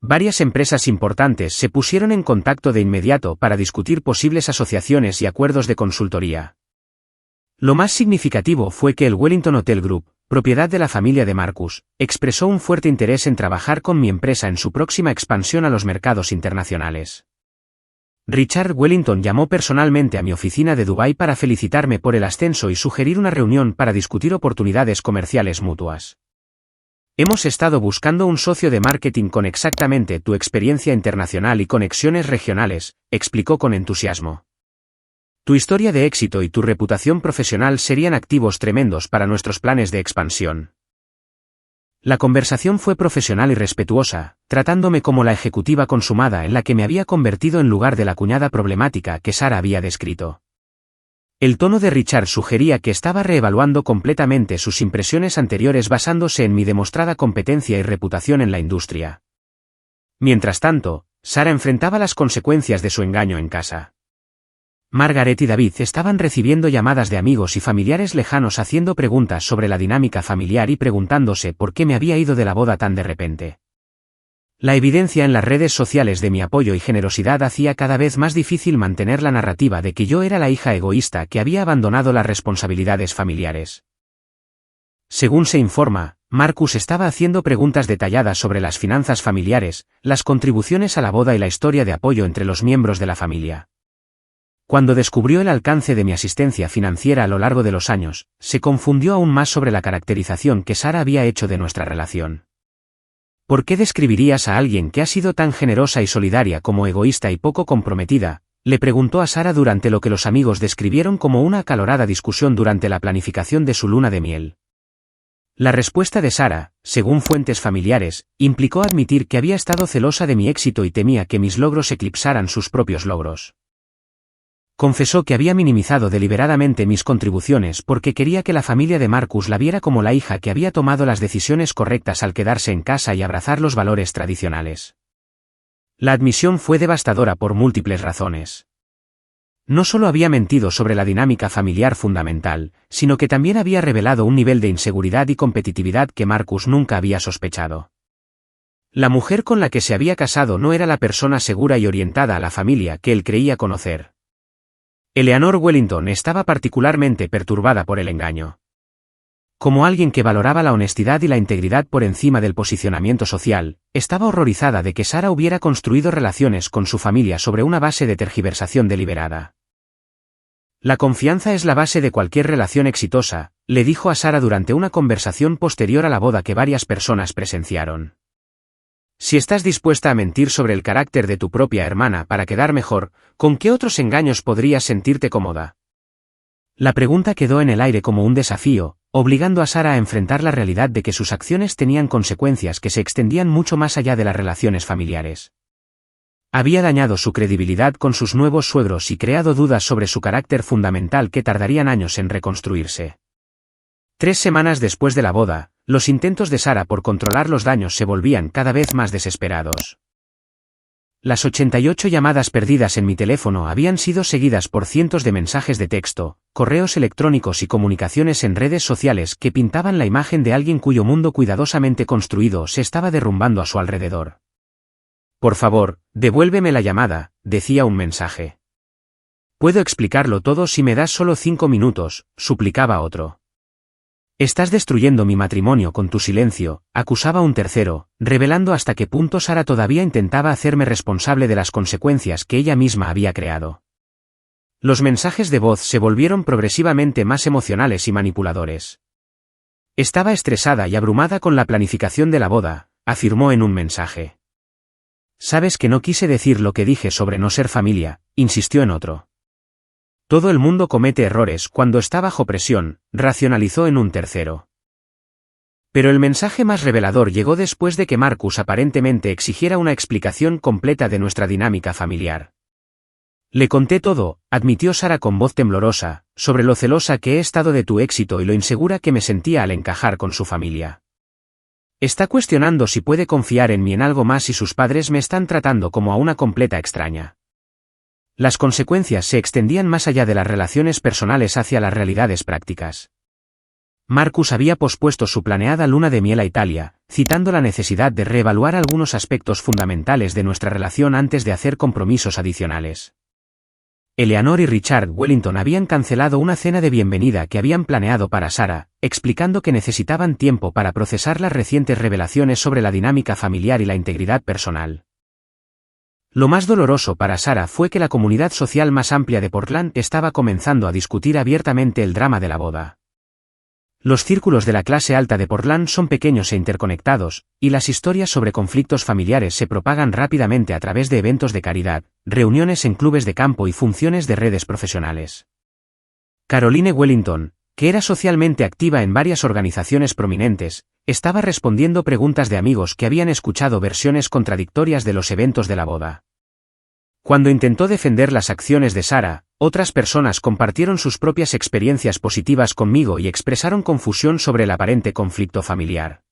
Varias empresas importantes se pusieron en contacto de inmediato para discutir posibles asociaciones y acuerdos de consultoría. Lo más significativo fue que el Wellington Hotel Group, propiedad de la familia de Marcus, expresó un fuerte interés en trabajar con mi empresa en su próxima expansión a los mercados internacionales. Richard Wellington llamó personalmente a mi oficina de Dubái para felicitarme por el ascenso y sugerir una reunión para discutir oportunidades comerciales mutuas. Hemos estado buscando un socio de marketing con exactamente tu experiencia internacional y conexiones regionales, explicó con entusiasmo. Tu historia de éxito y tu reputación profesional serían activos tremendos para nuestros planes de expansión. La conversación fue profesional y respetuosa, tratándome como la ejecutiva consumada en la que me había convertido en lugar de la cuñada problemática que Sara había descrito. El tono de Richard sugería que estaba reevaluando completamente sus impresiones anteriores basándose en mi demostrada competencia y reputación en la industria. Mientras tanto, Sara enfrentaba las consecuencias de su engaño en casa. Margaret y David estaban recibiendo llamadas de amigos y familiares lejanos haciendo preguntas sobre la dinámica familiar y preguntándose por qué me había ido de la boda tan de repente. La evidencia en las redes sociales de mi apoyo y generosidad hacía cada vez más difícil mantener la narrativa de que yo era la hija egoísta que había abandonado las responsabilidades familiares. Según se informa, Marcus estaba haciendo preguntas detalladas sobre las finanzas familiares, las contribuciones a la boda y la historia de apoyo entre los miembros de la familia. Cuando descubrió el alcance de mi asistencia financiera a lo largo de los años, se confundió aún más sobre la caracterización que Sara había hecho de nuestra relación. ¿Por qué describirías a alguien que ha sido tan generosa y solidaria como egoísta y poco comprometida?, le preguntó a Sara durante lo que los amigos describieron como una acalorada discusión durante la planificación de su luna de miel. La respuesta de Sara, según fuentes familiares, implicó admitir que había estado celosa de mi éxito y temía que mis logros eclipsaran sus propios logros. Confesó que había minimizado deliberadamente mis contribuciones porque quería que la familia de Marcus la viera como la hija que había tomado las decisiones correctas al quedarse en casa y abrazar los valores tradicionales. La admisión fue devastadora por múltiples razones. No solo había mentido sobre la dinámica familiar fundamental, sino que también había revelado un nivel de inseguridad y competitividad que Marcus nunca había sospechado. La mujer con la que se había casado no era la persona segura y orientada a la familia que él creía conocer. Eleanor Wellington estaba particularmente perturbada por el engaño. Como alguien que valoraba la honestidad y la integridad por encima del posicionamiento social, estaba horrorizada de que Sara hubiera construido relaciones con su familia sobre una base de tergiversación deliberada. La confianza es la base de cualquier relación exitosa, le dijo a Sara durante una conversación posterior a la boda que varias personas presenciaron. Si estás dispuesta a mentir sobre el carácter de tu propia hermana para quedar mejor, ¿con qué otros engaños podrías sentirte cómoda? La pregunta quedó en el aire como un desafío, obligando a Sara a enfrentar la realidad de que sus acciones tenían consecuencias que se extendían mucho más allá de las relaciones familiares. Había dañado su credibilidad con sus nuevos suegros y creado dudas sobre su carácter fundamental que tardarían años en reconstruirse. 3 semanas después de la boda, los intentos de Sara por controlar los daños se volvían cada vez más desesperados. Las 88 llamadas perdidas en mi teléfono habían sido seguidas por cientos de mensajes de texto, correos electrónicos y comunicaciones en redes sociales que pintaban la imagen de alguien cuyo mundo cuidadosamente construido se estaba derrumbando a su alrededor. Por favor, devuélveme la llamada, decía un mensaje. Puedo explicarlo todo si me das solo 5 minutos, suplicaba otro. Estás destruyendo mi matrimonio con tu silencio, acusaba un tercero, revelando hasta qué punto Sara todavía intentaba hacerme responsable de las consecuencias que ella misma había creado. Los mensajes de voz se volvieron progresivamente más emocionales y manipuladores. Estaba estresada y abrumada con la planificación de la boda, afirmó en un mensaje. Sabes que no quise decir lo que dije sobre no ser familia, insistió en otro. Todo el mundo comete errores cuando está bajo presión, racionalizó en un tercero. Pero el mensaje más revelador llegó después de que Marcus aparentemente exigiera una explicación completa de nuestra dinámica familiar. Le conté todo, admitió Sara con voz temblorosa, sobre lo celosa que he estado de tu éxito y lo insegura que me sentía al encajar con su familia. Está cuestionando si puede confiar en mí en algo más y sus padres me están tratando como a una completa extraña. Las consecuencias se extendían más allá de las relaciones personales hacia las realidades prácticas. Marcus había pospuesto su planeada luna de miel a Italia, citando la necesidad de reevaluar algunos aspectos fundamentales de nuestra relación antes de hacer compromisos adicionales. Eleanor y Richard Wellington habían cancelado una cena de bienvenida que habían planeado para Sara, explicando que necesitaban tiempo para procesar las recientes revelaciones sobre la dinámica familiar y la integridad personal. Lo más doloroso para Sara fue que la comunidad social más amplia de Portland estaba comenzando a discutir abiertamente el drama de la boda. Los círculos de la clase alta de Portland son pequeños e interconectados, y las historias sobre conflictos familiares se propagan rápidamente a través de eventos de caridad, reuniones en clubes de campo y funciones de redes profesionales. Caroline Wellington, que era socialmente activa en varias organizaciones prominentes, estaba respondiendo preguntas de amigos que habían escuchado versiones contradictorias de los eventos de la boda. Cuando intentó defender las acciones de Sara, otras personas compartieron sus propias experiencias positivas conmigo y expresaron confusión sobre el aparente conflicto familiar.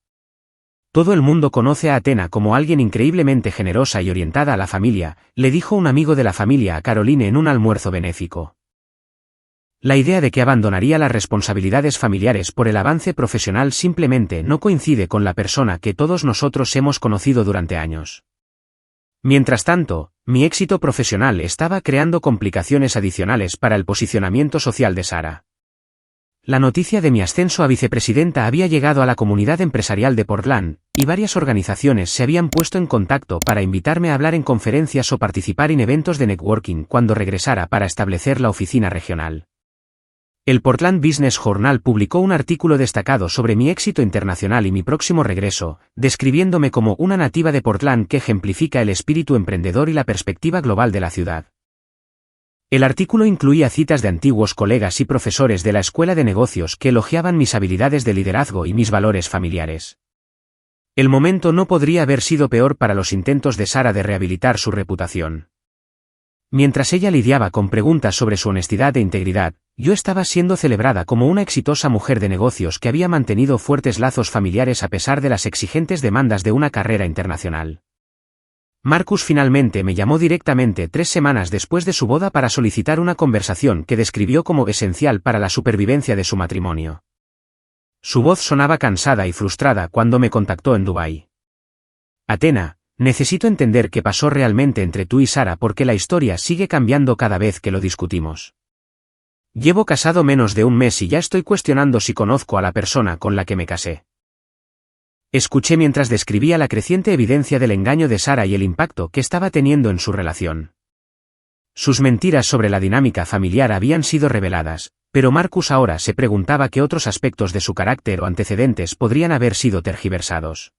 Todo el mundo conoce a Athena como alguien increíblemente generosa y orientada a la familia, le dijo un amigo de la familia a Caroline en un almuerzo benéfico. La idea de que abandonaría las responsabilidades familiares por el avance profesional simplemente no coincide con la persona que todos nosotros hemos conocido durante años. Mientras tanto, mi éxito profesional estaba creando complicaciones adicionales para el posicionamiento social de Sara. La noticia de mi ascenso a vicepresidenta había llegado a la comunidad empresarial de Portland, y varias organizaciones se habían puesto en contacto para invitarme a hablar en conferencias o participar en eventos de networking cuando regresara para establecer la oficina regional. El Portland Business Journal publicó un artículo destacado sobre mi éxito internacional y mi próximo regreso, describiéndome como una nativa de Portland que ejemplifica el espíritu emprendedor y la perspectiva global de la ciudad. El artículo incluía citas de antiguos colegas y profesores de la escuela de negocios que elogiaban mis habilidades de liderazgo y mis valores familiares. El momento no podría haber sido peor para los intentos de Sara de rehabilitar su reputación. Mientras ella lidiaba con preguntas sobre su honestidad e integridad, yo estaba siendo celebrada como una exitosa mujer de negocios que había mantenido fuertes lazos familiares a pesar de las exigentes demandas de una carrera internacional. Marcus finalmente me llamó directamente 3 semanas después de su boda para solicitar una conversación que describió como esencial para la supervivencia de su matrimonio. Su voz sonaba cansada y frustrada cuando me contactó en Dubái. Athena, necesito entender qué pasó realmente entre tú y Sara porque la historia sigue cambiando cada vez que lo discutimos. Llevo casado menos de un mes y ya estoy cuestionando si conozco a la persona con la que me casé. Escuché mientras describía la creciente evidencia del engaño de Sara y el impacto que estaba teniendo en su relación. Sus mentiras sobre la dinámica familiar habían sido reveladas, pero Marcus ahora se preguntaba qué otros aspectos de su carácter o antecedentes podrían haber sido tergiversados.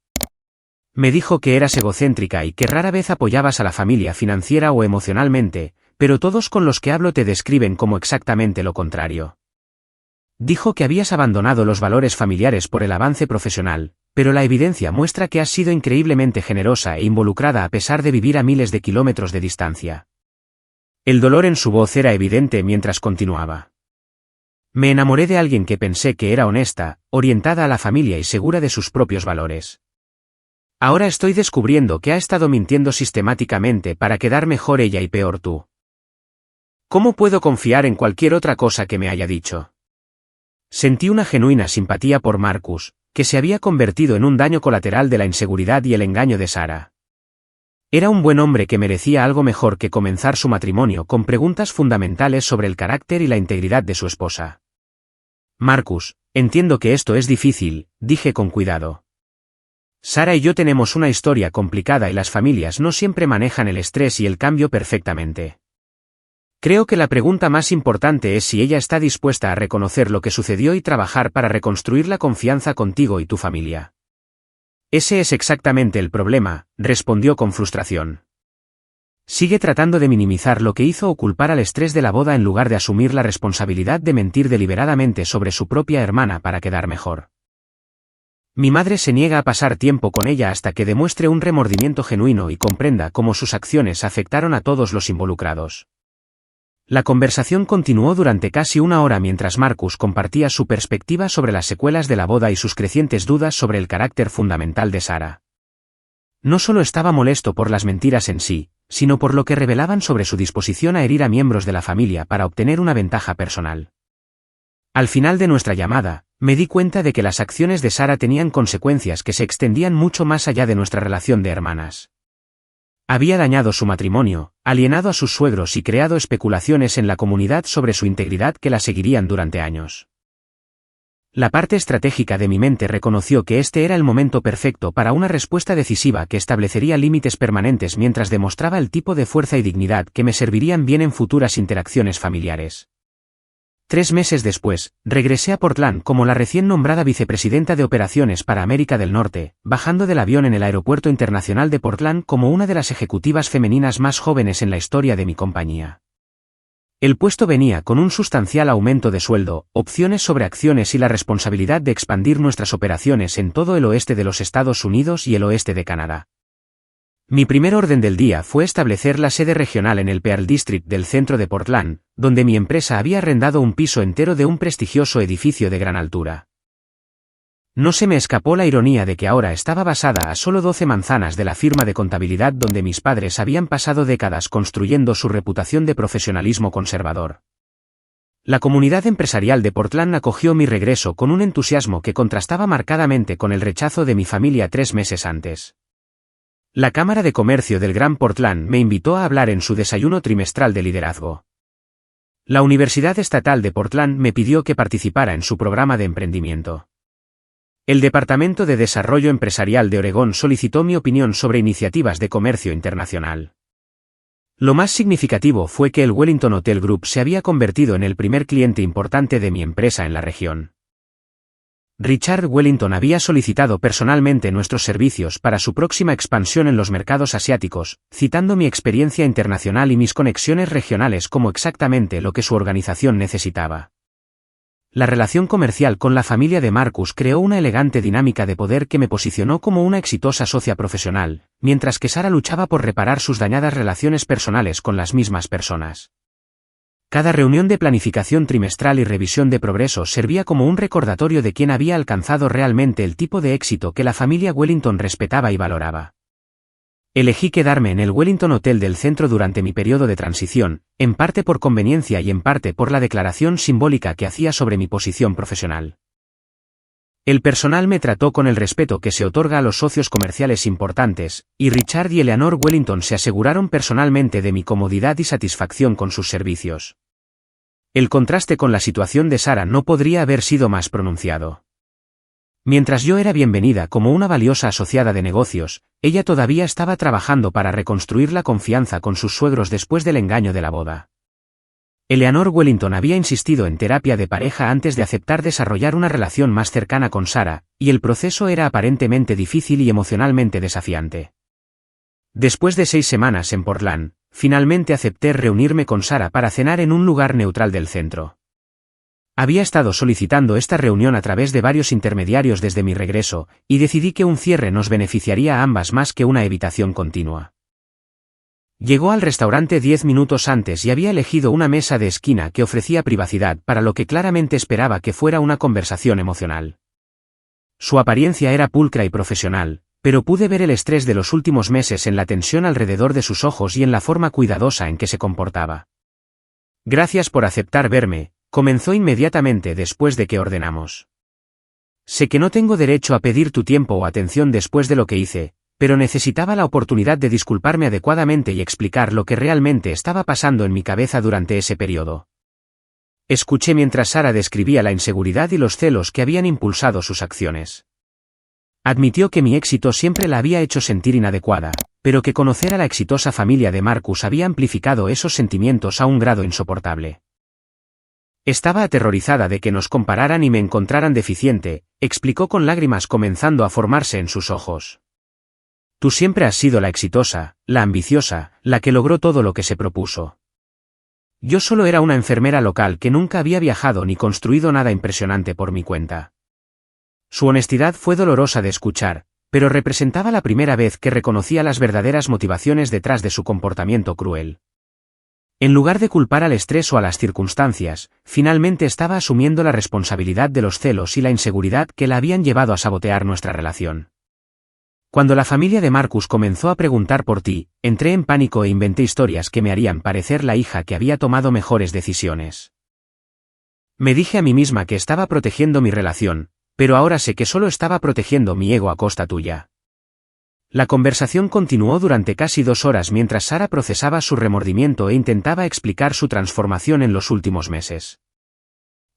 Me dijo que eras egocéntrica y que rara vez apoyabas a la familia financiera o emocionalmente, pero todos con los que hablo te describen como exactamente lo contrario. Dijo que habías abandonado los valores familiares por el avance profesional, pero la evidencia muestra que has sido increíblemente generosa e involucrada a pesar de vivir a miles de kilómetros de distancia. El dolor en su voz era evidente mientras continuaba. Me enamoré de alguien que pensé que era honesta, orientada a la familia y segura de sus propios valores. Ahora estoy descubriendo que ha estado mintiendo sistemáticamente para quedar mejor ella y peor tú. ¿Cómo puedo confiar en cualquier otra cosa que me haya dicho? Sentí una genuina simpatía por Marcus, que se había convertido en un daño colateral de la inseguridad y el engaño de Sara. Era un buen hombre que merecía algo mejor que comenzar su matrimonio con preguntas fundamentales sobre el carácter y la integridad de su esposa. Marcus, Entiendo que esto es difícil, dije con cuidado. Sara y yo tenemos una historia complicada y las familias no siempre manejan el estrés y el cambio perfectamente. Creo que la pregunta más importante es si ella está dispuesta a reconocer lo que sucedió y trabajar para reconstruir la confianza contigo y tu familia. Ese es exactamente el problema, respondió con frustración. Sigue tratando de minimizar lo que hizo o culpar al estrés de la boda en lugar de asumir la responsabilidad de mentir deliberadamente sobre su propia hermana para quedar mejor. Mi madre se niega a pasar tiempo con ella hasta que demuestre un remordimiento genuino y comprenda cómo sus acciones afectaron a todos los involucrados. La conversación continuó durante casi una hora mientras Marcus compartía su perspectiva sobre las secuelas de la boda y sus crecientes dudas sobre el carácter fundamental de Sara. No solo estaba molesto por las mentiras en sí, sino por lo que revelaban sobre su disposición a herir a miembros de la familia para obtener una ventaja personal. Al final de nuestra llamada, me di cuenta de que las acciones de Sara tenían consecuencias que se extendían mucho más allá de nuestra relación de hermanas. Había dañado su matrimonio, alienado a sus suegros y creado especulaciones en la comunidad sobre su integridad que la seguirían durante años. La parte estratégica de mi mente reconoció que este era el momento perfecto para una respuesta decisiva que establecería límites permanentes mientras demostraba el tipo de fuerza y dignidad que me servirían bien en futuras interacciones familiares. 3 meses después, regresé a Portland como la recién nombrada vicepresidenta de operaciones para América del Norte, bajando del avión en el Aeropuerto Internacional de Portland como una de las ejecutivas femeninas más jóvenes en la historia de mi compañía. El puesto venía con un sustancial aumento de sueldo, opciones sobre acciones y la responsabilidad de expandir nuestras operaciones en todo el oeste de los Estados Unidos y el oeste de Canadá. Mi primer orden del día fue establecer la sede regional en el Pearl District del centro de Portland, donde mi empresa había arrendado un piso entero de un prestigioso edificio de gran altura. No se me escapó la ironía de que ahora estaba basada a solo 12 manzanas de la firma de contabilidad donde mis padres habían pasado décadas construyendo su reputación de profesionalismo conservador. La comunidad empresarial de Portland acogió mi regreso con un entusiasmo que contrastaba marcadamente con el rechazo de mi familia 3 meses antes. La Cámara de Comercio del Gran Portland me invitó a hablar en su desayuno trimestral de liderazgo. La Universidad Estatal de Portland me pidió que participara en su programa de emprendimiento. El Departamento de Desarrollo Empresarial de Oregón solicitó mi opinión sobre iniciativas de comercio internacional. Lo más significativo fue que el Wellington Hotel Group se había convertido en el primer cliente importante de mi empresa en la región. Richard Wellington había solicitado personalmente nuestros servicios para su próxima expansión en los mercados asiáticos, citando mi experiencia internacional y mis conexiones regionales como exactamente lo que su organización necesitaba. La relación comercial con la familia de Marcus creó una elegante dinámica de poder que me posicionó como una exitosa socia profesional, mientras que Sara luchaba por reparar sus dañadas relaciones personales con las mismas personas. Cada reunión de planificación trimestral y revisión de progreso servía como un recordatorio de quién había alcanzado realmente el tipo de éxito que la familia Wellington respetaba y valoraba. Elegí quedarme en el Wellington Hotel del centro durante mi periodo de transición, en parte por conveniencia y en parte por la declaración simbólica que hacía sobre mi posición profesional. El personal me trató con el respeto que se otorga a los socios comerciales importantes, y Richard y Eleanor Wellington se aseguraron personalmente de mi comodidad y satisfacción con sus servicios. El contraste con la situación de Sara no podría haber sido más pronunciado. Mientras yo era bienvenida como una valiosa asociada de negocios, ella todavía estaba trabajando para reconstruir la confianza con sus suegros después del engaño de la boda. Eleanor Wellington había insistido en terapia de pareja antes de aceptar desarrollar una relación más cercana con Sara, y el proceso era aparentemente difícil y emocionalmente desafiante. Después de 6 semanas en Portland, finalmente acepté reunirme con Sara para cenar en un lugar neutral del centro. Había estado solicitando esta reunión a través de varios intermediarios desde mi regreso, y decidí que un cierre nos beneficiaría a ambas más que una evitación continua. Llegó al restaurante 10 minutos antes y había elegido una mesa de esquina que ofrecía privacidad para lo que claramente esperaba que fuera una conversación emocional. Su apariencia era pulcra y profesional, pero pude ver el estrés de los últimos meses en la tensión alrededor de sus ojos y en la forma cuidadosa en que se comportaba. Gracias por aceptar verme, comenzó inmediatamente después de que ordenamos. Sé que no tengo derecho a pedir tu tiempo o atención después de lo que hice, pero necesitaba la oportunidad de disculparme adecuadamente y explicar lo que realmente estaba pasando en mi cabeza durante ese periodo. Escuché mientras Sara describía la inseguridad y los celos que habían impulsado sus acciones. Admitió que mi éxito siempre la había hecho sentir inadecuada, pero que conocer a la exitosa familia de Marcus había amplificado esos sentimientos a un grado insoportable. Estaba aterrorizada de que nos compararan y me encontraran deficiente, explicó con lágrimas comenzando a formarse en sus ojos. Tú siempre has sido la exitosa, la ambiciosa, la que logró todo lo que se propuso. Yo solo era una enfermera local que nunca había viajado ni construido nada impresionante por mi cuenta. Su honestidad fue dolorosa de escuchar, pero representaba la primera vez que reconocía las verdaderas motivaciones detrás de su comportamiento cruel. En lugar de culpar al estrés o a las circunstancias, finalmente estaba asumiendo la responsabilidad de los celos y la inseguridad que la habían llevado a sabotear nuestra relación. Cuando la familia de Marcus comenzó a preguntar por ti, entré en pánico e inventé historias que me harían parecer la hija que había tomado mejores decisiones. Me dije a mí misma que estaba protegiendo mi relación, pero ahora sé que solo estaba protegiendo mi ego a costa tuya. La conversación continuó durante casi 2 horas mientras Sara procesaba su remordimiento e intentaba explicar su transformación en los últimos meses.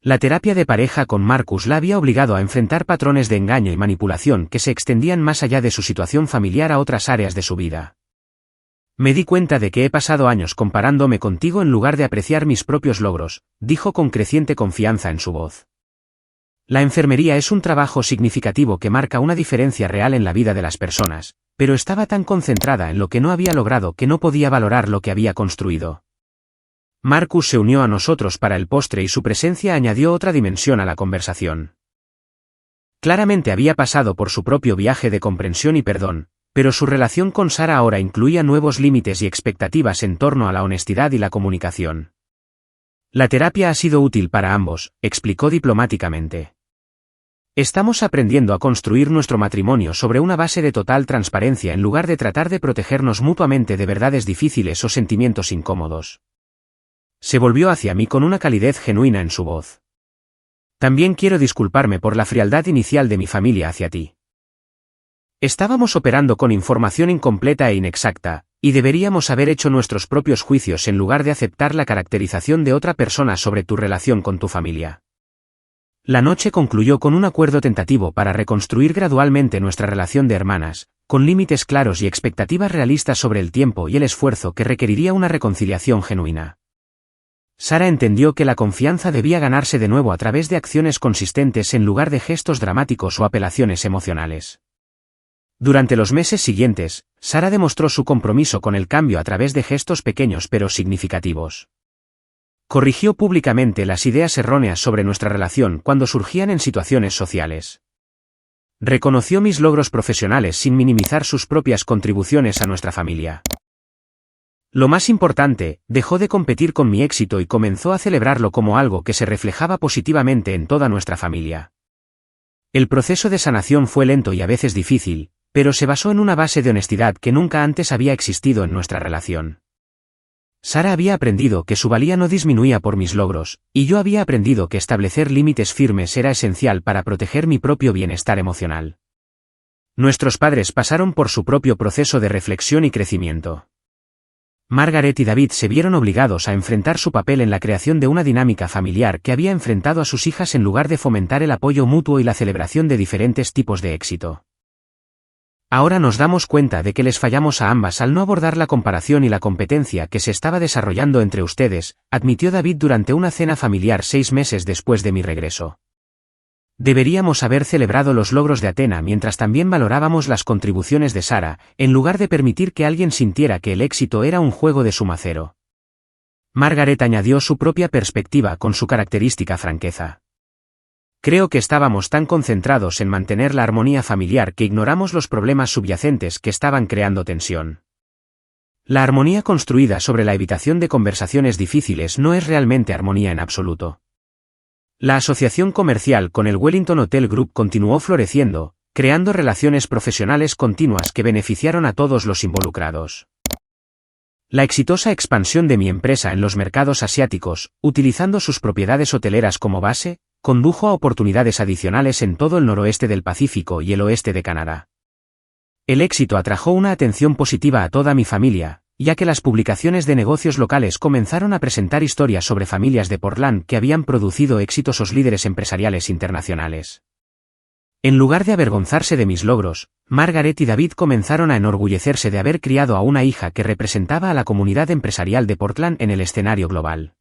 La terapia de pareja con Marcus la había obligado a enfrentar patrones de engaño y manipulación que se extendían más allá de su situación familiar a otras áreas de su vida. Me di cuenta de que he pasado años comparándome contigo en lugar de apreciar mis propios logros, dijo con creciente confianza en su voz. La enfermería es un trabajo significativo que marca una diferencia real en la vida de las personas, pero estaba tan concentrada en lo que no había logrado que no podía valorar lo que había construido. Marcus se unió a nosotros para el postre y su presencia añadió otra dimensión a la conversación. Claramente había pasado por su propio viaje de comprensión y perdón, pero su relación con Sara ahora incluía nuevos límites y expectativas en torno a la honestidad y la comunicación. La terapia ha sido útil para ambos, explicó diplomáticamente. Estamos aprendiendo a construir nuestro matrimonio sobre una base de total transparencia en lugar de tratar de protegernos mutuamente de verdades difíciles o sentimientos incómodos. Se volvió hacia mí con una calidez genuina en su voz. También quiero disculparme por la frialdad inicial de mi familia hacia ti. Estábamos operando con información incompleta e inexacta, y deberíamos haber hecho nuestros propios juicios en lugar de aceptar la caracterización de otra persona sobre tu relación con tu familia. La noche concluyó con un acuerdo tentativo para reconstruir gradualmente nuestra relación de hermanas, con límites claros y expectativas realistas sobre el tiempo y el esfuerzo que requeriría una reconciliación genuina. Sara entendió que la confianza debía ganarse de nuevo a través de acciones consistentes en lugar de gestos dramáticos o apelaciones emocionales. Durante los meses siguientes, Sara demostró su compromiso con el cambio a través de gestos pequeños pero significativos. Corrigió públicamente las ideas erróneas sobre nuestra relación cuando surgían en situaciones sociales. Reconoció mis logros profesionales sin minimizar sus propias contribuciones a nuestra familia. Lo más importante, dejó de competir con mi éxito y comenzó a celebrarlo como algo que se reflejaba positivamente en toda nuestra familia. El proceso de sanación fue lento y a veces difícil, pero se basó en una base de honestidad que nunca antes había existido en nuestra relación. Sara había aprendido que su valía no disminuía por mis logros, y yo había aprendido que establecer límites firmes era esencial para proteger mi propio bienestar emocional. Nuestros padres pasaron por su propio proceso de reflexión y crecimiento. Margaret y David se vieron obligados a enfrentar su papel en la creación de una dinámica familiar que había enfrentado a sus hijas en lugar de fomentar el apoyo mutuo y la celebración de diferentes tipos de éxito. Ahora nos damos cuenta de que les fallamos a ambas al no abordar la comparación y la competencia que se estaba desarrollando entre ustedes, admitió David durante una cena familiar 6 meses después de mi regreso. Deberíamos haber celebrado los logros de Athena mientras también valorábamos las contribuciones de Sara, en lugar de permitir que alguien sintiera que el éxito era un juego de suma cero. Margaret añadió su propia perspectiva con su característica franqueza. Creo que estábamos tan concentrados en mantener la armonía familiar que ignoramos los problemas subyacentes que estaban creando tensión. La armonía construida sobre la evitación de conversaciones difíciles no es realmente armonía en absoluto. La asociación comercial con el Wellington Hotel Group continuó floreciendo, creando relaciones profesionales continuas que beneficiaron a todos los involucrados. La exitosa expansión de mi empresa en los mercados asiáticos, utilizando sus propiedades hoteleras como base, condujo a oportunidades adicionales en todo el noroeste del Pacífico y el oeste de Canadá. El éxito atrajo una atención positiva a toda mi familia, ya que las publicaciones de negocios locales comenzaron a presentar historias sobre familias de Portland que habían producido exitosos líderes empresariales internacionales. En lugar de avergonzarse de mis logros, Margaret y David comenzaron a enorgullecerse de haber criado a una hija que representaba a la comunidad empresarial de Portland en el escenario global.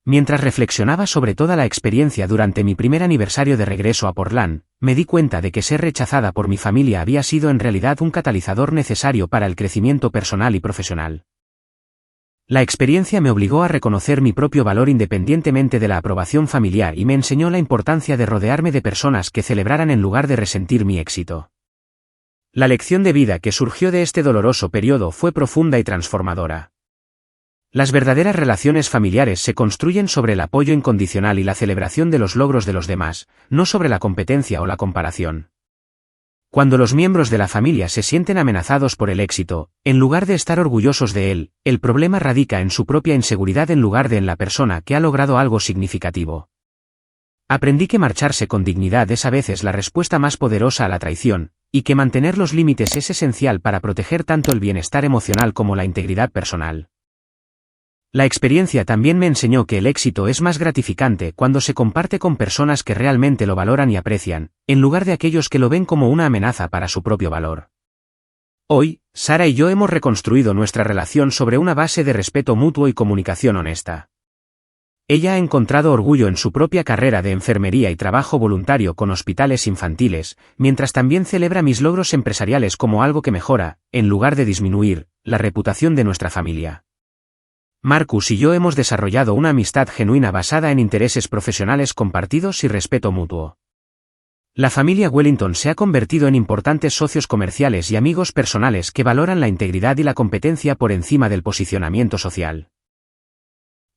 Mientras reflexionaba sobre toda la experiencia durante mi primer aniversario de regreso a Portland, me di cuenta de que ser rechazada por mi familia había sido en realidad un catalizador necesario para el crecimiento personal y profesional. La experiencia me obligó a reconocer mi propio valor independientemente de la aprobación familiar y me enseñó la importancia de rodearme de personas que celebraran en lugar de resentir mi éxito. La lección de vida que surgió de este doloroso periodo fue profunda y transformadora. Las verdaderas relaciones familiares se construyen sobre el apoyo incondicional y la celebración de los logros de los demás, no sobre la competencia o la comparación. Cuando los miembros de la familia se sienten amenazados por el éxito, en lugar de estar orgullosos de él, el problema radica en su propia inseguridad en lugar de en la persona que ha logrado algo significativo. Aprendí que marcharse con dignidad es a veces la respuesta más poderosa a la traición, y que mantener los límites es esencial para proteger tanto el bienestar emocional como la integridad personal. La experiencia también me enseñó que el éxito es más gratificante cuando se comparte con personas que realmente lo valoran y aprecian, en lugar de aquellos que lo ven como una amenaza para su propio valor. Hoy, Sara y yo hemos reconstruido nuestra relación sobre una base de respeto mutuo y comunicación honesta. Ella ha encontrado orgullo en su propia carrera de enfermería y trabajo voluntario con hospitales infantiles, mientras también celebra mis logros empresariales como algo que mejora, en lugar de disminuir, la reputación de nuestra familia. Marcus y yo hemos desarrollado una amistad genuina basada en intereses profesionales compartidos y respeto mutuo. La familia Wellington se ha convertido en importantes socios comerciales y amigos personales que valoran la integridad y la competencia por encima del posicionamiento social.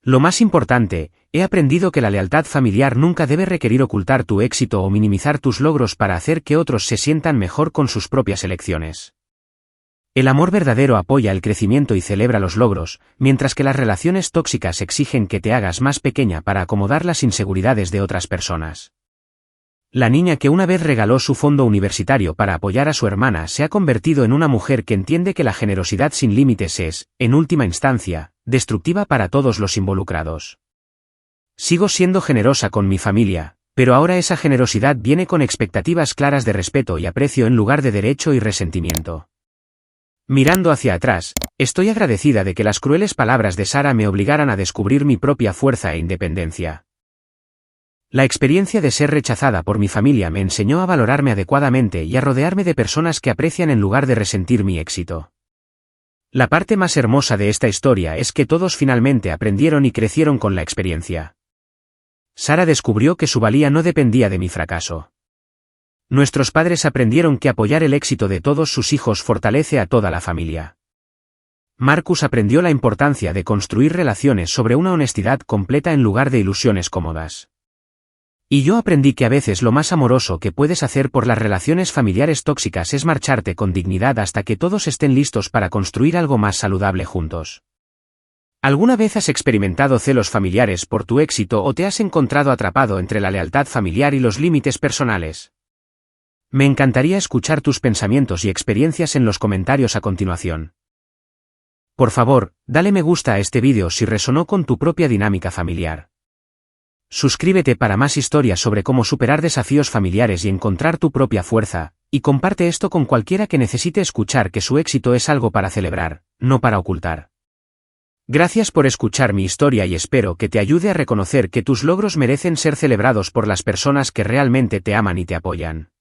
Lo más importante, he aprendido que la lealtad familiar nunca debe requerir ocultar tu éxito o minimizar tus logros para hacer que otros se sientan mejor con sus propias elecciones. El amor verdadero apoya el crecimiento y celebra los logros, mientras que las relaciones tóxicas exigen que te hagas más pequeña para acomodar las inseguridades de otras personas. La niña que una vez regaló su fondo universitario para apoyar a su hermana se ha convertido en una mujer que entiende que la generosidad sin límites es, en última instancia, destructiva para todos los involucrados. Sigo siendo generosa con mi familia, pero ahora esa generosidad viene con expectativas claras de respeto y aprecio en lugar de derecho y resentimiento. Mirando hacia atrás, estoy agradecida de que las crueles palabras de Sara me obligaran a descubrir mi propia fuerza e independencia. La experiencia de ser rechazada por mi familia me enseñó a valorarme adecuadamente y a rodearme de personas que aprecian en lugar de resentir mi éxito. La parte más hermosa de esta historia es que todos finalmente aprendieron y crecieron con la experiencia. Sara descubrió que su valía no dependía de mi fracaso. Nuestros padres aprendieron que apoyar el éxito de todos sus hijos fortalece a toda la familia. Marcus aprendió la importancia de construir relaciones sobre una honestidad completa en lugar de ilusiones cómodas. Y yo aprendí que a veces lo más amoroso que puedes hacer por las relaciones familiares tóxicas es marcharte con dignidad hasta que todos estén listos para construir algo más saludable juntos. ¿Alguna vez has experimentado celos familiares por tu éxito o te has encontrado atrapado entre la lealtad familiar y los límites personales? Me encantaría escuchar tus pensamientos y experiencias en los comentarios a continuación. Por favor, dale me gusta a este vídeo si resonó con tu propia dinámica familiar. Suscríbete para más historias sobre cómo superar desafíos familiares y encontrar tu propia fuerza, y comparte esto con cualquiera que necesite escuchar que su éxito es algo para celebrar, no para ocultar. Gracias por escuchar mi historia y espero que te ayude a reconocer que tus logros merecen ser celebrados por las personas que realmente te aman y te apoyan.